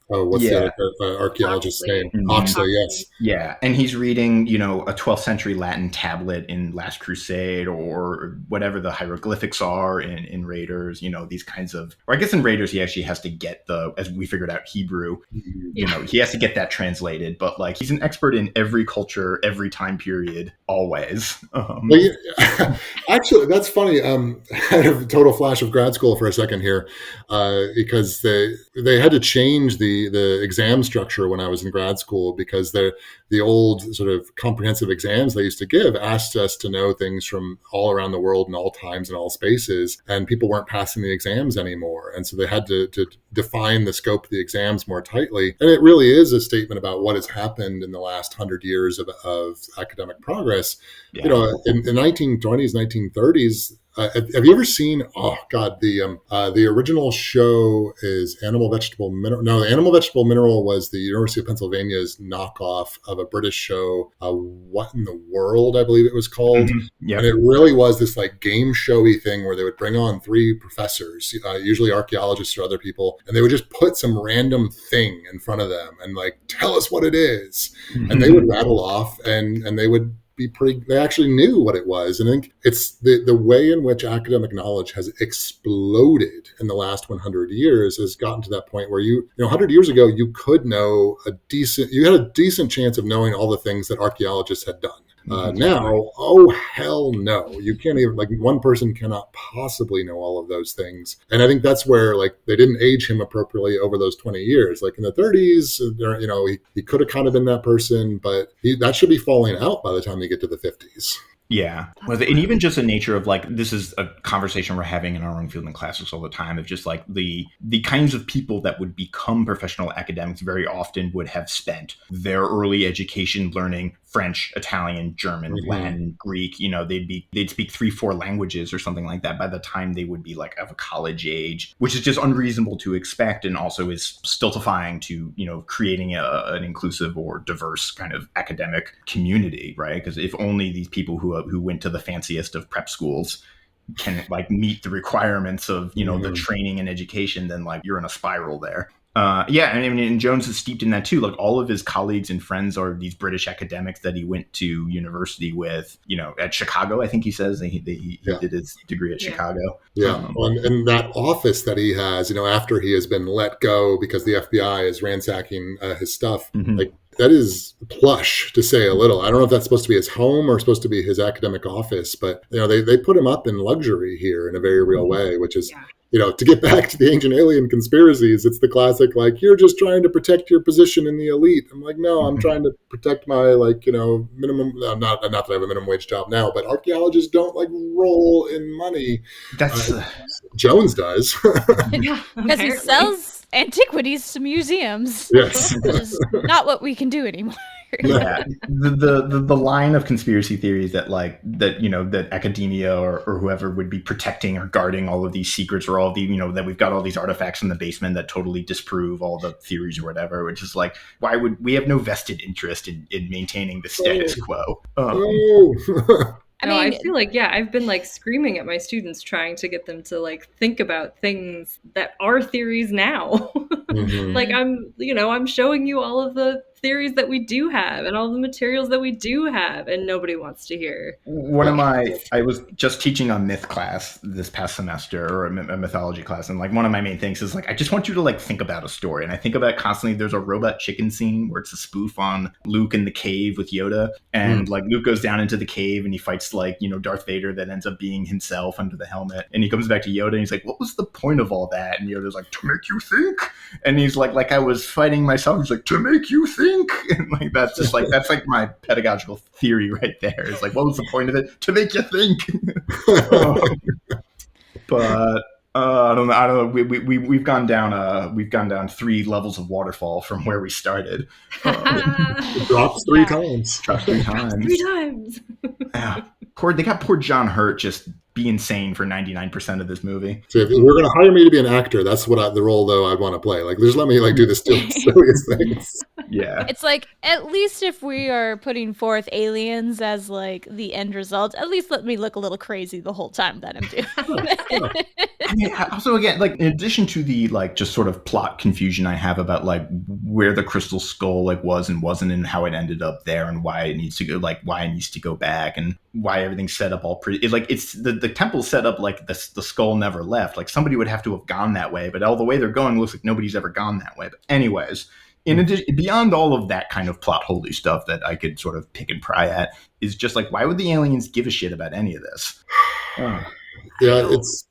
what's the other archaeologist's name? Oxley, yes. Yeah, and he's reading, a 12th century Latin tablet in Last Crusade, or whatever the hieroglyphics are in Raiders, these kinds of, or I guess in Raiders he actually has to get as we figured out, Hebrew, he has to get that translated, but like, he's an expert in every culture, every time period, always. Actually, that's funny. I had a total flash of grad school for a second here, because they had to change the exam structure when I was in grad school, because the old sort of comprehensive exams they used to give asked us to know things from all around the world in all times and all spaces, and people weren't passing the exams anymore, and so they had to define the scope of the exams more tightly. And it really is a statement about what has happened in the last 100 years of academic progress. In the 1920s, 1930s. Have you ever seen? Oh God, the original show is Animal Vegetable Mineral. No, the Animal Vegetable Mineral was the University of Pennsylvania's knockoff of a British show. What in the World, I believe it was called. Mm-hmm. Yep. And it really was this like game showy thing where they would bring on 3 professors, usually archaeologists or other people, and they would just put some random thing in front of them and like, tell us what it is, and they would rattle off, and they would they actually knew what it was. And I think it's the way in which academic knowledge has exploded in the last 100 years has gotten to that point where 100 years ago, you could know you had a decent chance of knowing all the things that archaeologists had done. Now, oh hell no, you can't even, like, one person cannot possibly know all of those things. And I think that's where, like, they didn't age him appropriately over those 20 years. Like in the 30s, he could have kind of been that person, but that should be falling out by the time you get to the 50s. Yeah. And even just the nature of, like, this is a conversation we're having in our own field in classes all the time, of just like the kinds of people that would become professional academics very often would have spent their early education learning French, Italian, German, Latin, Greek. They'd speak 3-4 languages or something like that by the time they would be like of a college age, which is just unreasonable to expect, and also is stultifying to creating an inclusive or diverse kind of academic community, right? Because if only these people who went to the fanciest of prep schools can like meet the requirements of the training and education, then like you're in a spiral there. And Jones is steeped in that too. Like, all of his colleagues and friends are these British academics that he went to university with, at Chicago. I think he says he did his degree at Chicago. Yeah. And that office that he has, after he has been let go because the FBI is ransacking his stuff, like, that is plush, to say a little. I don't know if that's supposed to be his home or supposed to be his academic office, but they put him up in luxury here in a very real way, which is to get back to the ancient alien conspiracies, it's the classic, like, you're just trying to protect your position in the elite. I'm like, no, I'm trying to protect my, like, minimum, not that I have a minimum wage job now, but archaeologists don't, like, roll in money. That's Jones does. Because he sells antiquities to museums. Yes. Which is not what we can do anymore. Yeah, the line of conspiracy theories that that academia or whoever would be protecting or guarding all of these secrets, or all the that we've got all these artifacts in the basement that totally disprove all the theories or whatever, which is like, why would we have no vested interest in maintaining the status quo? I feel like, I've been like screaming at my students, trying to get them to like think about things that are theories now. Like, I'm showing you all of the theories that we do have and all the materials that we do have, and nobody wants to hear. I was just teaching a myth class this past semester, or a mythology class, and like one of my main things is like, I just want you to like think about a story. And I think about constantly, there's a robot chicken scene where it's a spoof on Luke in the cave with Yoda, and like Luke goes down into the cave and he fights like Darth Vader that ends up being himself under the helmet, and he comes back to Yoda and he's like, what was the point of all that? And Yoda's like, to make you think. And he's like I was fighting myself. He's like, to make you think. And like, that's just like, that's like my pedagogical theory right there. It's like, what was the point of it? To make you think. But I don't know. We've gone down 3 levels of waterfall from where we started. Drops 3 times. Drops 3 times. 3 times. Yeah. They got poor John Hurt just be insane for 99% of this movie. So if we're going to hire me to be an actor, that's what the role though I'd want to play. Like, just let me like do the silliest things. Yeah. It's like, at least if we are putting forth aliens as like the end result, at least let me look a little crazy the whole time that I'm doing it. I mean, also, again, like, in addition to the, like, just sort of plot confusion I have about, like, where the crystal skull, like, was and wasn't and how it ended up there and why it needs to go, like, why it needs to go back and why everything's set up all pretty, it's the temple's set up like the skull never left. Like, somebody would have to have gone that way, but all the way they're going looks like nobody's ever gone that way. But anyways, in addition, beyond all of that kind of plot holy stuff that I could sort of pick and pry at, is just like, why would the aliens give a shit about any of this? Yeah, it's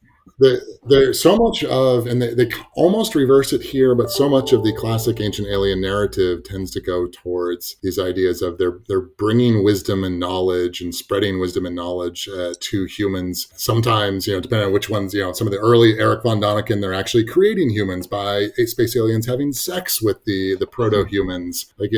there's so much of, and they almost reverse it here, but so much of the classic ancient alien narrative tends to go towards these ideas of they're bringing wisdom and knowledge and spreading wisdom and knowledge to humans. Sometimes, depending on which ones, some of the early Eric von Däniken, they're actually creating humans by space aliens having sex with the proto-humans. Like,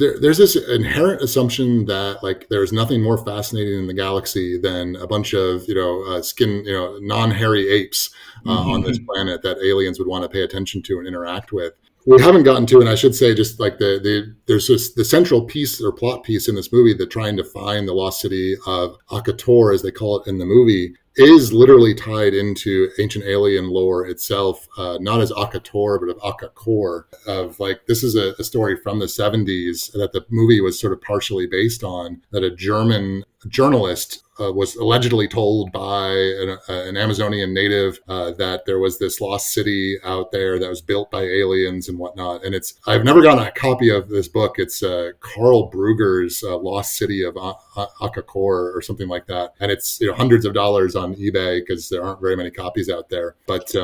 there's this inherent assumption that like there's nothing more fascinating in the galaxy than a bunch of non-hairy apes on this planet that aliens would want to pay attention to and interact with. We haven't gotten to, and I should say, just like there's the central piece or plot piece in this movie that trying to find the lost city of Akator, as they call it in the movie, is literally tied into ancient alien lore itself, not as Akator, but of Akakor. Of like, this is a story from the 70s that the movie was sort of partially based on, that a German journalist was allegedly told by an Amazonian native that there was this lost city out there that was built by aliens and whatnot. And I've never gotten a copy of this book. It's Carl Brugger's Lost City of Akakor or something like that. And it's hundreds of dollars on eBay because there aren't very many copies out there. But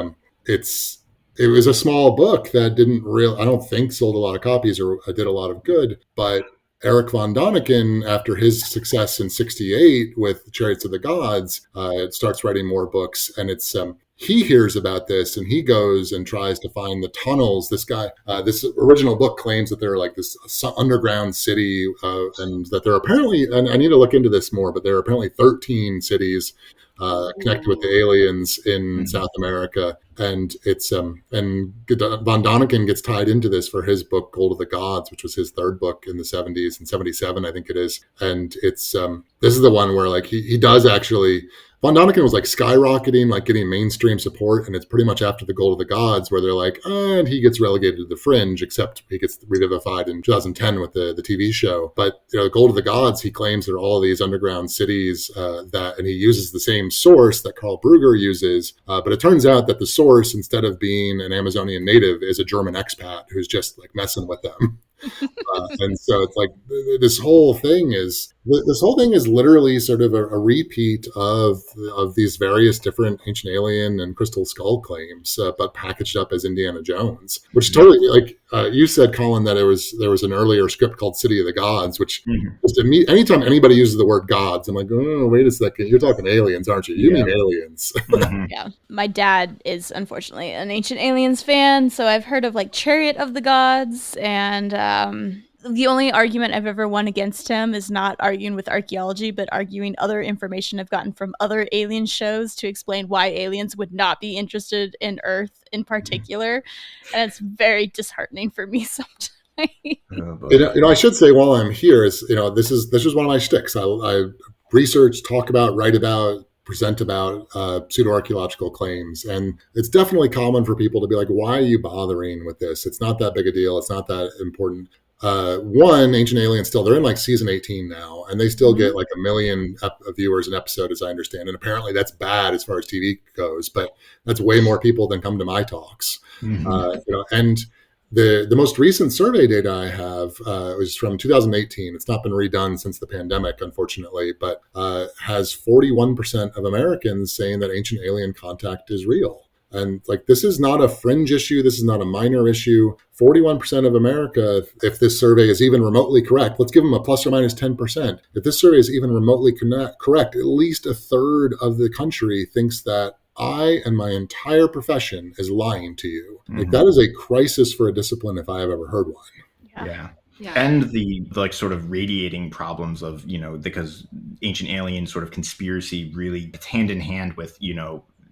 it was a small book that I don't think sold a lot of copies or did a lot of good, but Eric von Däniken, after his success in '68 with Chariots of the Gods, starts writing more books, and he hears about this and he goes and tries to find the tunnels. This original book claims that they're like this underground city, and that there are apparently, and I need to look into this more, but there are apparently 13 cities connected with the aliens in South America. And and von Däniken gets tied into this for his book Gold of the Gods, which was his third book in the 70s, in 77 I think it is. And this is the one where like he does actually, von Däniken was like skyrocketing, like getting mainstream support, and it's pretty much after the Gold of the Gods where they're like, and he gets relegated to the fringe, except he gets revivified in 2010 with the TV show. But Gold of the Gods, he claims there are all these underground cities and he uses the same source that Carl Brugger uses, but it turns out that the source, instead of being an Amazonian native, is a German expat who's just like messing with them. And so it's like this whole thing is literally sort of a repeat of these various different ancient alien and crystal skull claims, but packaged up as Indiana Jones, which totally, like you said, Colin, that there was an earlier script called City of the Gods, which just anytime anybody uses the word gods, I'm like, oh, wait a second, you're talking aliens, aren't you? You mean aliens. Yeah. My dad is unfortunately an Ancient Aliens fan, so I've heard of like Chariot of the Gods, and the only argument I've ever won against him is not arguing with archaeology, but arguing other information I've gotten from other alien shows to explain why aliens would not be interested in Earth in particular. And it's very disheartening for me sometimes. I should say while I'm here is, this is one of my shticks. I research, talk about, write about, present about pseudo-archaeological claims. And it's definitely common for people to be like, why are you bothering with this? It's not that big a deal. It's not that important. Ancient Aliens they're in like season 18 now, and they still get like 1 million viewers an episode, as I understand. And apparently that's bad as far as TV goes, but that's way more people than come to my talks. And the most recent survey data I have was from 2018. It's not been redone since the pandemic, unfortunately, but has 41% of Americans saying that ancient alien contact is real. And like, this is not a fringe issue. This is not a minor issue. 41% of America, if this survey is even remotely correct, let's give them a plus or minus 10%. If this survey is even remotely correct, at least a third of the country thinks that I and my entire profession is lying to you. Like, that is a crisis for a discipline if I have ever heard one. Yeah. Yeah. And the like sort of radiating problems of, because Ancient Alien sort of conspiracy really, it's hand in hand with,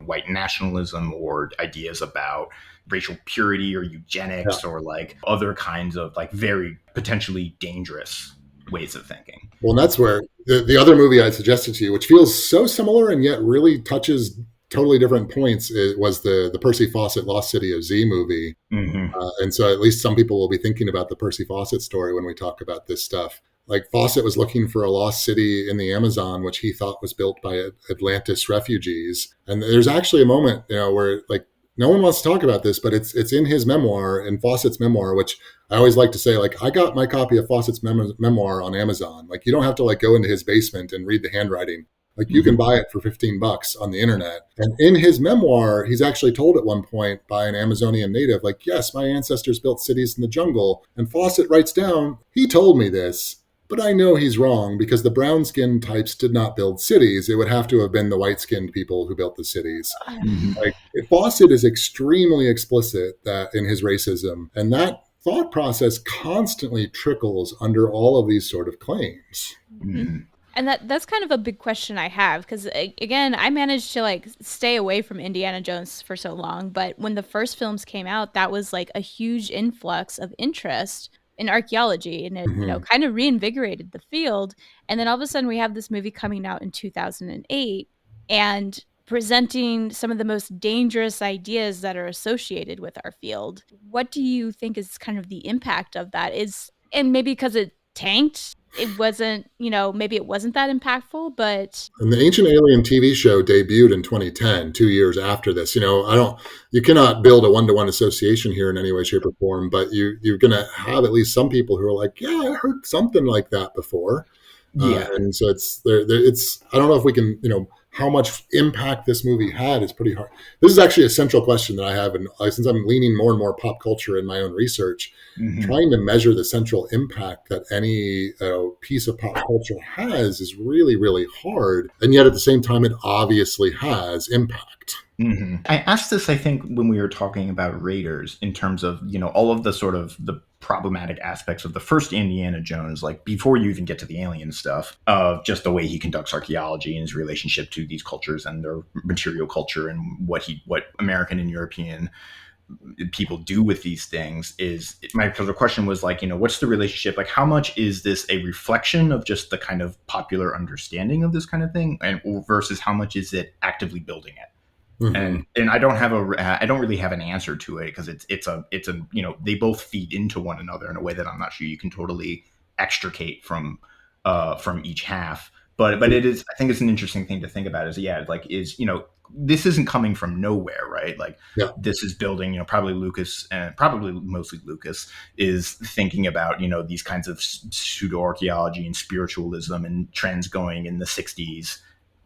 white nationalism or ideas about racial purity or eugenics or like other kinds of like very potentially dangerous ways of thinking. Well, and that's where the other movie I suggested to you, which feels so similar and yet really touches totally different points, was the Percy Fawcett Lost City of Z movie. Mm-hmm. And so at least some people will be thinking about the Percy Fawcett story when we talk about this stuff. Like Fawcett was looking for a lost city in the Amazon, which he thought was built by Atlantis refugees. And there's actually a moment, where like no one wants to talk about this, but it's in his memoir, in Fawcett's memoir, which I always like to say, like, I got my copy of Fawcett's memoir on Amazon. Like, you don't have to like go into his basement and read the handwriting. Like, you can buy it for $15 on the internet. And in his memoir, he's actually told at one point by an Amazonian native, like, yes, my ancestors built cities in the jungle. And Fawcett writes down, he told me this, but I know he's wrong because the brown-skinned types did not build cities. It would have to have been the white-skinned people who built the cities. Mm-hmm. Like, Fawcett is extremely explicit that in his racism. And that thought process constantly trickles under all of these sort of claims. Mm-hmm. And that's kind of a big question I have, because again, I managed to like stay away from Indiana Jones for so long, but when the first films came out, that was like a huge influx of interest in archaeology, and it kind of reinvigorated the field. And then all of a sudden we have this movie coming out in 2008 and presenting some of the most dangerous ideas that are associated with our field. What do you think is kind of the impact of that? And maybe because it tanked, it wasn't, maybe it wasn't that impactful, but... And the Ancient Alien TV show debuted in 2010, 2 years after this. You cannot build a one-to-one association here in any way, shape, or form, but you're going to have at least some people who are like, yeah, I heard something like that before. Yeah. And so it's, I don't know if we can, how much impact this movie had is pretty hard. This is actually a central question that I have. And since I'm leaning more and more pop culture in my own research, trying to measure the central impact that any piece of pop culture has is really, really hard. And yet at the same time, it obviously has impact. Mm-hmm. I asked this, I think, when we were talking about Raiders, in terms of, all of the sort of the problematic aspects of the first Indiana Jones, like before you even get to the alien stuff, of just the way he conducts archaeology and his relationship to these cultures and their material culture and what American and European people do with these things. My question was like, what's the relationship? Like, how much is this a reflection of just the kind of popular understanding of this kind of thing, and versus how much is it actively building it? And I don't really have an answer to it, because it's a they both feed into one another in a way that I'm not sure you can totally extricate from each half. But it is, I think it's an interesting thing to think about this isn't coming from nowhere, right? Like, this is building, probably Lucas, and probably mostly Lucas, is thinking about, these kinds of pseudo-archaeology and spiritualism and trends going in the 60s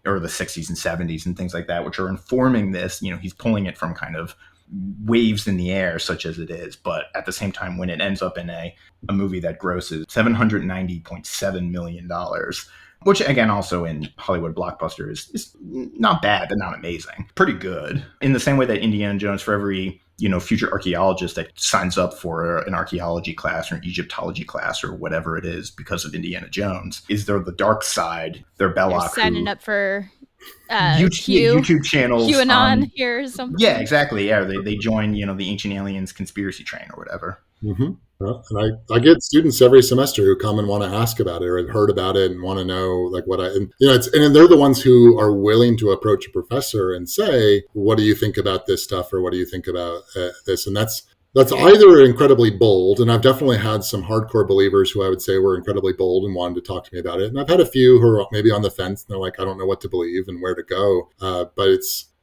or the 60s and 70s and things like that, which are informing this. He's pulling it from kind of waves in the air, such as it is. But at the same time, when it ends up in a movie that grosses $790.7 million, which again, also in Hollywood blockbuster is not bad, but not amazing. Pretty good. In the same way that Indiana Jones, for every future archaeologist that signs up for an archaeology class or an Egyptology class or whatever it is because of Indiana Jones, is there the dark side? They're Belloc, signing up for YouTube channels, QAnon here or something. Yeah, exactly. Yeah, they join the Ancient Aliens conspiracy train or whatever. And I get students every semester who come and want to ask about it or have heard about it and want to know and they're the ones who are willing to approach a professor and say, what do you think about this stuff? Or what do you think about this? And that's either incredibly bold. And I've definitely had some hardcore believers who I would say were incredibly bold and wanted to talk to me about it. And I've had a few who are maybe on the fence and they're like, I don't know what to believe and where to go. But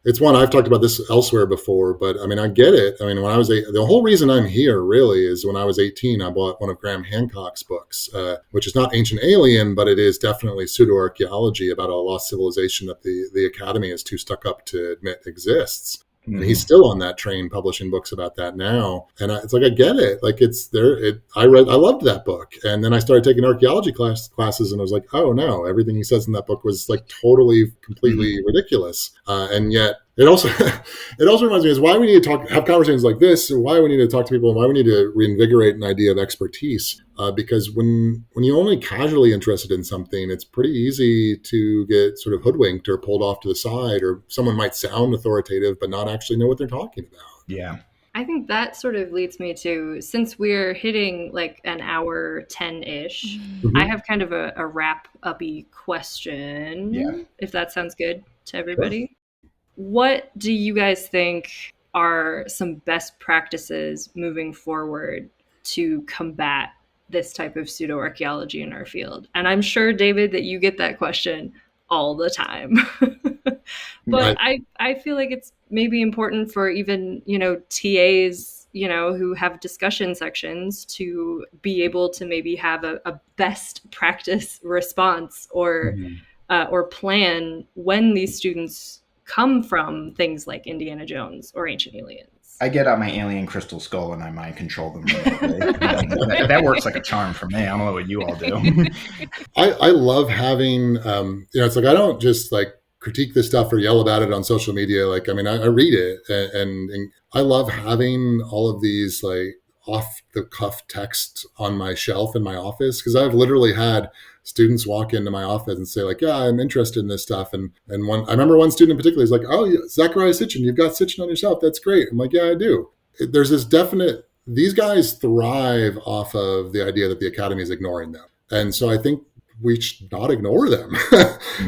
it's one, I've talked about this elsewhere before, but I mean, I get it. I mean, when I was the whole reason I'm here really is when I was 18, I bought one of Graham Hancock's books, which is not Ancient Alien, but it is definitely pseudo-archaeology about a lost civilization that the Academy is too stuck up to admit exists. And he's still on that train publishing books about that now. And it's like, I get it. Like, it's there. I loved that book. And then I started taking archaeology classes and I was like, oh no, everything he says in that book was like totally, completely ridiculous. And yet It also it also reminds me is why we need to have conversations like this, and why we need to talk to people, and why we need to reinvigorate an idea of expertise. Because when you're only casually interested in something, it's pretty easy to get sort of hoodwinked or pulled off to the side, or someone might sound authoritative but not actually know what they're talking about. Yeah. I think that sort of leads me to, since we're hitting like an hour 10-ish, I have kind of a wrap-uppy question, if that sounds good to everybody. Sure. What do you guys think are some best practices moving forward to combat this type of pseudo-archaeology in our field? And I'm sure, David, that you get that question all the time. But I feel like it's maybe important for even, TAs, who have discussion sections to be able to maybe have a best practice response or plan when these students come from things like Indiana Jones or Ancient Aliens. I get out my alien crystal skull and I mind control them remotely. that works like a charm for me. I don't know what you all do. I love having, it's like I don't just like critique this stuff or yell about it on social media. Like, I mean, I read it and I love having all of these like off the cuff text on my shelf in my office, because I've literally had students walk into my office and say like, yeah, I'm interested in this stuff. And I remember one student in particular is like, oh, yeah, Zachariah Sitchin, you've got Sitchin on your shelf. That's great. I'm like, yeah, I do. There's this definite, these guys thrive off of the idea that the academy is ignoring them. And so I think we should not ignore them.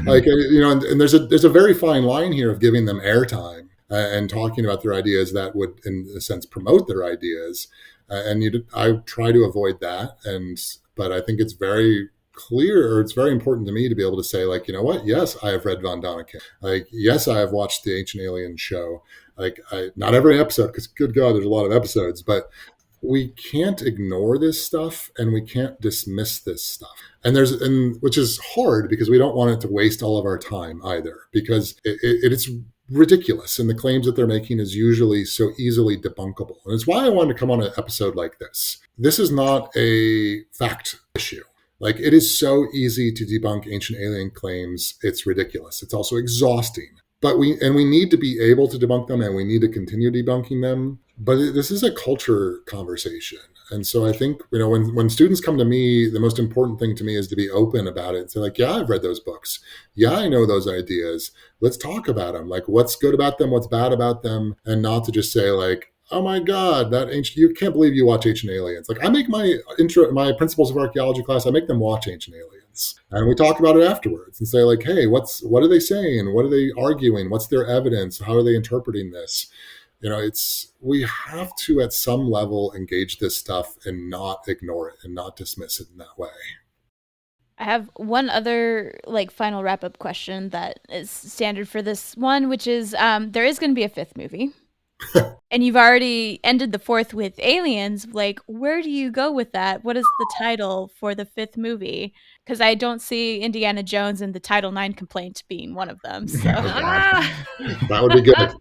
Like, and there's a very fine line here of giving them airtime and talking about their ideas that would, in a sense, promote their ideas. I try to avoid that. But I think it's very clear, or it's very important to me to be able to say, like, you know what? Yes, I have read Von Däniken. Like, yes, I have watched the Ancient Aliens show. Like, not every episode, because good God, there's a lot of episodes, but we can't ignore this stuff and we can't dismiss this stuff. And which is hard because we don't want it to waste all of our time either, because it's ridiculous. And the claims that they're making is usually so easily debunkable. And it's why I wanted to come on an episode like this. This is not a fact issue. Like, it is so easy to debunk ancient alien claims. It's ridiculous. It's also exhausting. But we need to be able to debunk them, and we need to continue debunking them. But this is a culture conversation. And so I think, when students come to me, the most important thing to me is to be open about it and say, like, yeah, I've read those books. Yeah, I know those ideas. Let's talk about them. Like, what's good about them? What's bad about them? And not to just say, like, oh my God, you can't believe you watch Ancient Aliens. Like, I make my principles of archaeology class, I make them watch Ancient Aliens. And we talk about it afterwards and say, like, hey, what are they saying? What are they arguing? What's their evidence? How are they interpreting this? We have to, at some level, engage this stuff and not ignore it and not dismiss it in that way. I have one other final wrap-up question that is standard for this one, which is there is going to be a fifth movie. And you've already ended the fourth with aliens. Like, where do you go with that? What is the title for the fifth movie? Because I don't see Indiana Jones and the Title IX complaint being one of them. So that would be good.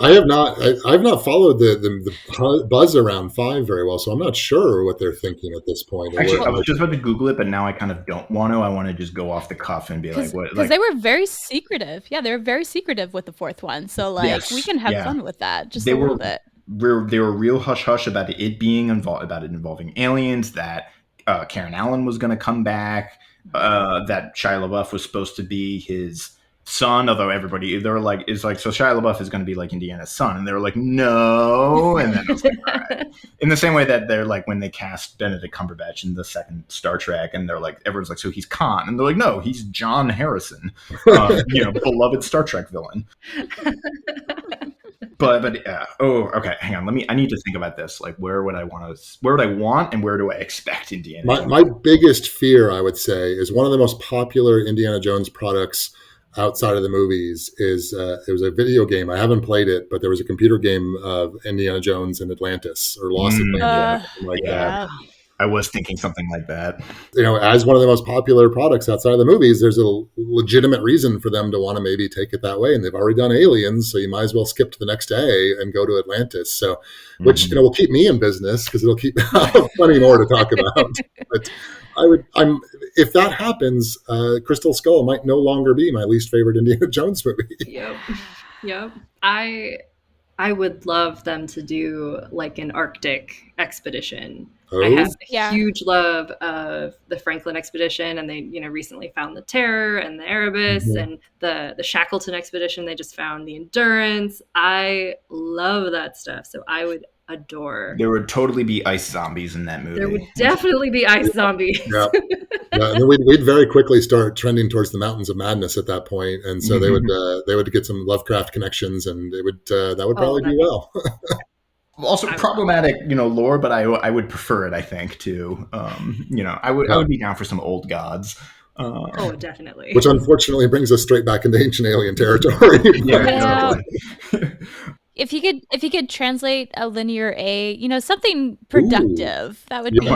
I've not followed the buzz around 5 very well, so I'm not sure what they're thinking at this point. Actually, I was just about to Google it, but now I kind of don't want to. I want to just go off the cuff and be like, what? Because they were very secretive. Yeah, they were very secretive with the fourth one. So we can have fun with that just a little bit. They were real hush hush about it being involving aliens. That Karen Allen was going to come back. That Shia LaBeouf was supposed to be his son, although everybody, so Shia LaBeouf is going to be like Indiana's son, and they were like, no. And then I was like, all right. In the same way that they're like, when they cast Benedict Cumberbatch in the second Star Trek, and they're like, everyone's like, so he's Khan, and they're like, no, he's John Harrison, beloved Star Trek villain. But okay, hang on. I need to think about this. Like, where would I want, and where do I expect Indiana? My biggest fear, I would say, is one of the most popular Indiana Jones products outside of the movies is it was a video game. I haven't played it, but there was a computer game of Indiana Jones and Atlantis, or Lost Atlantis, that. I was thinking something like that. As one of the most popular products outside of the movies, there's a legitimate reason for them to want to maybe take it that way. And they've already done Aliens, so you might as well skip to the next day and go to Atlantis. So, which will keep me in business, because it'll keep plenty more to talk about. But if that happens, Crystal Skull might no longer be my least favorite Indiana Jones movie. Yep. Yep. I would love them to do like an Arctic expedition. I Oh, have a Yeah. huge love of the Franklin expedition, and they, recently found the Terror and the Erebus, Mhm. and the Shackleton expedition. They just found the Endurance. I love that stuff, so I would adore. There would totally be ice zombies in that movie. There would definitely be ice zombies. yeah. Yeah, and then we'd very quickly start trending towards the Mountains of Madness at that point, and so they would get some Lovecraft connections, and they would that would probably do well. Also problematic, lore, but I would prefer it. I think too. I would be down for some old gods. Oh, definitely. Which unfortunately brings us straight back into ancient alien territory. Yeah. If he could translate a linear A, something productive, that would be.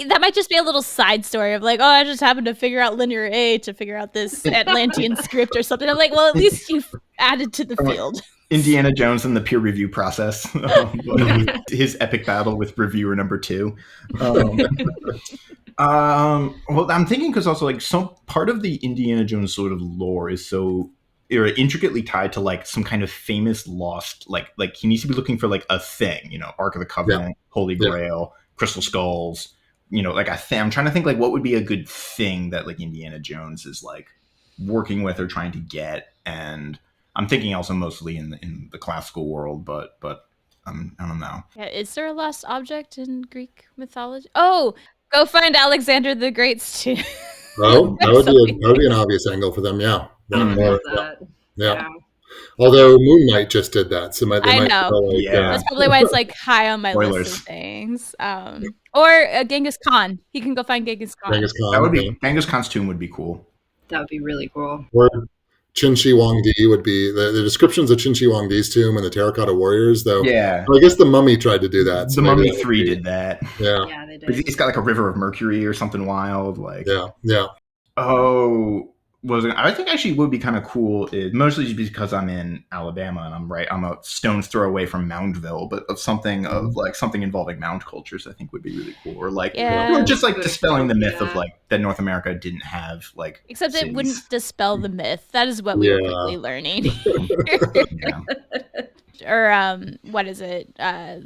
That might just be a little side story of like, oh, I just happened to figure out linear A to figure out this Atlantean script or something. I'm like, well, at least you've added to the field. Indiana Jones and the peer review process. His epic battle with reviewer number 2. Well, I'm thinking because also like some part of the Indiana Jones sort of lore is so intricately tied to like some kind of famous lost like he needs to be looking for like a thing, Ark of the Covenant, Holy Grail, Crystal Skulls, like I'm trying to think like what would be a good thing that like Indiana Jones is like working with or trying to get, and I'm thinking also mostly in the classical world, but I don't know. Yeah, is there a lost object in Greek mythology? Oh, go find Alexander the Great's tomb. Oh, that would be an obvious angle for them. Yeah. Yeah. Although Moon Knight just did that, so I know. That's probably why it's like high on my list of things. Or Genghis Khan. He can go find Genghis Khan. That would be Genghis Khan's tomb would be cool. That would be really cool. Or Qin Shi Huangdi would be the descriptions of Qin Shi Huangdi's tomb and the Terracotta Warriors, though. Yeah. I guess the Mummy tried to do that. So the Mummy 3 did that. Yeah, they did. It's got like a river of mercury or something wild. Like Yeah. Oh, I think actually would be kind of cool, mostly just because I'm in Alabama and I'm a stone's throw away from Moundville, but of something involving mound cultures I think would be really cool, or like or just like dispelling the myth of like that North America didn't have like except cities. It wouldn't dispel the myth. That is what we were quickly learning. Or what is it?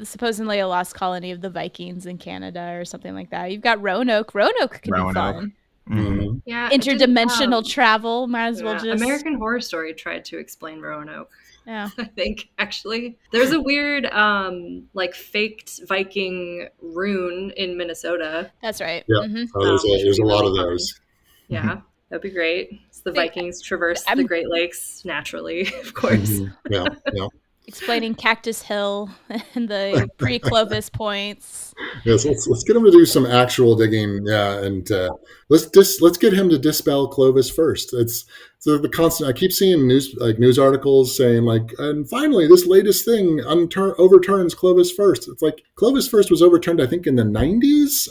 Supposedly a lost colony of the Vikings in Canada or something like that. You've got Roanoke. Roanoke could be fun. Mm-hmm. Yeah, interdimensional travel. Might as well just. American Horror Story tried to explain Roanoke. Yeah, I think actually there's a weird like faked Viking rune in Minnesota. That's right. Yeah, mm-hmm. There's a lot of those. Yeah, that'd be great. So the Vikings traverse the Great Lakes naturally, of course. Yeah. Explaining Cactus Hill and the pre-Clovis points. Yes, let's get him to do some actual digging. Yeah, and let's get him to dispel Clovis first. It's the constant. I keep seeing news articles saying like, and finally this latest thing overturns Clovis first. It's like Clovis first was overturned, I think, in the 90s.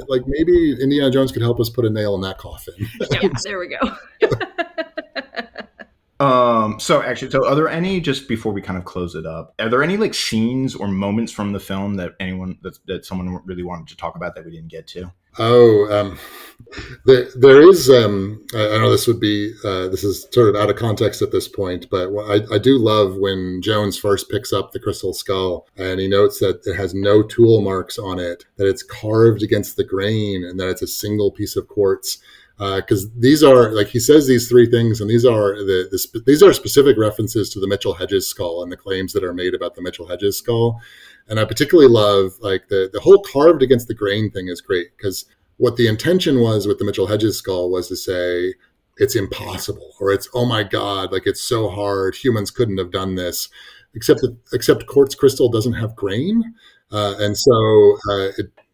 Like maybe Indiana Jones could help us put a nail in that coffin. Yeah, there we go. So are there any, just before we kind of close it up, are there any like scenes or moments from the film that someone really wanted to talk about that we didn't get to? There is, I know this is sort of out of context at this point, but I do love when Jones first picks up the crystal skull and he notes that it has no tool marks on it, that it's carved against the grain, and that it's a single piece of quartz. Because these are, like he says, these three things, and these are these are specific references to the Mitchell Hedges skull and the claims that are made about the Mitchell Hedges skull. And I particularly love like the whole carved against the grain thing is great, because what the intention was with the Mitchell Hedges skull was to say it's impossible, or it's, oh my God, like it's so hard, humans couldn't have done this, except quartz crystal doesn't have grain, and so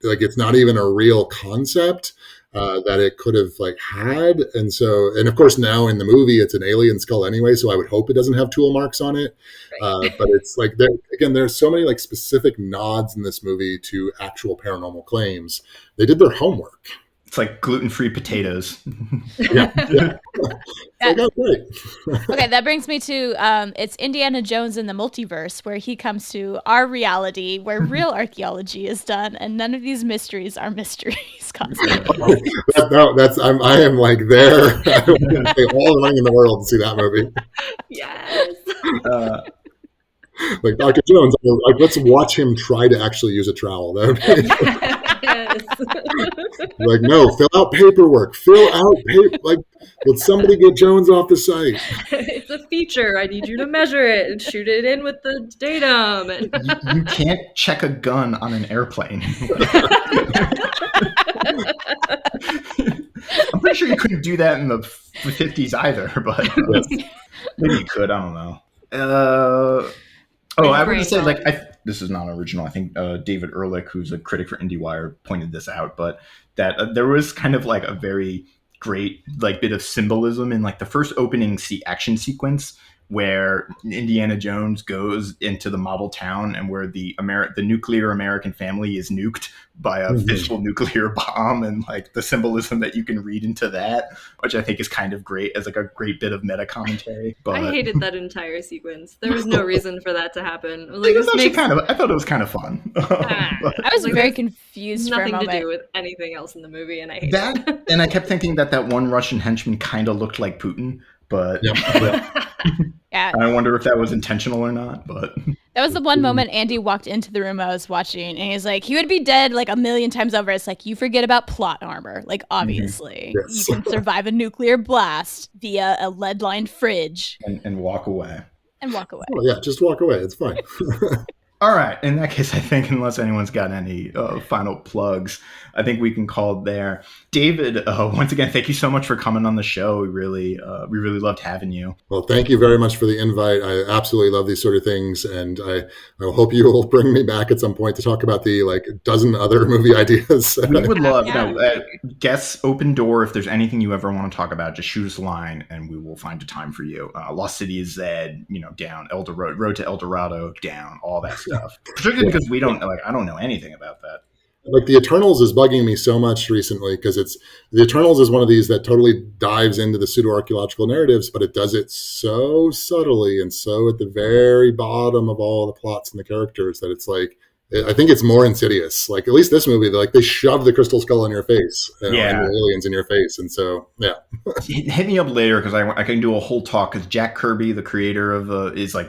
it's not even a real concept. That it could have like had, and of course now in the movie it's an alien skull anyway, so I would hope it doesn't have tool marks on it. But it's like there's so many like specific nods in this movie to actual paranormal claims. They did their homework. It's like gluten-free potatoes. Yeah. Great. Okay, that brings me to it's Indiana Jones in the multiverse, where he comes to our reality, where real archaeology is done, and none of these mysteries are mysteries. concept. I am like there. I would pay all the money in the world to see that movie. Yes. Like Dr. Jones, like let's watch him try to actually use a trowel. That would be Yes. like, no, fill out paperwork. Like, let somebody get Jones off the site. It's a feature. I need you to measure it and shoot it in with the datum. You can't check a gun on an airplane. I'm pretty sure you couldn't do that in the 50s either, but maybe you could. I don't know. I would just say, like, this is not original. I think David Ehrlich, who's a critic for IndieWire, pointed this out, but that there was kind of like a very great like bit of symbolism in like the first opening action sequence where Indiana Jones goes into the model town and where the nuclear American family is nuked by a visual nuclear bomb, and like the symbolism that you can read into that, which I think is kind of great as like a great bit of meta commentary. But I hated that entire sequence. There was no reason for that to happen. I was like, I thought it was kind of fun. I was very confused for a moment. Nothing to do with anything else in the movie, and I hated that. And I kept thinking that one Russian henchman kind of looked like Putin. But yeah. I wonder if that was intentional or not. But that was the one moment Andy walked into the room I was watching, and he's like, he would be dead like a million times over. It's like, you forget about plot armor. Like, obviously, Yes. you can survive a nuclear blast via a lead-lined fridge. And walk away. And walk away. Oh, yeah, just walk away. It's fine. All right. In that case, I think unless anyone's got any final plugs, I think we can call it there. David, once again, thank you so much for coming on the show. We really loved having you. Well, thank you very much for the invite. I absolutely love these sort of things, and I hope you will bring me back at some point to talk about the like dozen other movie ideas. We would love, guests, open door. If there's anything you ever want to talk about, just shoot us a line, and we will find a time for you. Lost City is Zed, down Road to El Dorado, down all that stuff. Particularly because I don't know anything about that. Like the Eternals is bugging me so much recently because the Eternals is one of these that totally dives into the pseudo-archaeological narratives, but it does it so subtly and so at the very bottom of all the plots and the characters that it's like, I think it's more insidious. Like at least this movie, like they shove the crystal skull in your face, and the aliens in your face, and so Hit me up later because I can do a whole talk because Jack Kirby, the creator of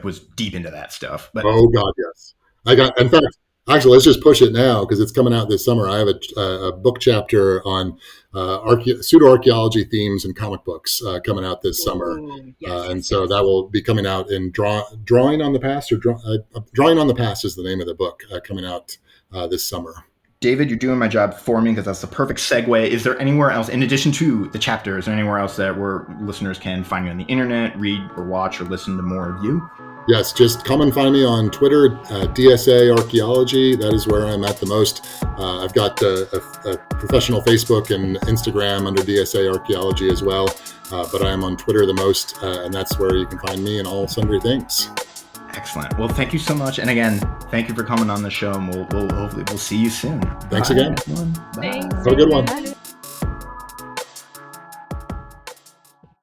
was deep into that stuff. But oh god, yes, in fact. Actually, let's just push it now because it's coming out this summer. I have a book chapter on pseudo-archaeology themes in comic books coming out this summer. So that will be coming out in Drawing on the Past, or Drawing on the Past is the name of the book coming out this summer. David, you're doing my job for me because that's the perfect segue. Is there anywhere else, in addition to the chapter, is there anywhere else that where listeners can find you on the internet, read or watch or listen to more of you? Yes, just come and find me on Twitter, DSA Archaeology. That is where I'm at the most. I've got a professional Facebook and Instagram under DSA Archaeology as well. But I am on Twitter the most, and that's where you can find me and all sundry things. Excellent. Well, thank you so much. And again, thank you for coming on the show, and we'll hopefully see you soon. Thanks again. Bye. Thanks. Have a good one.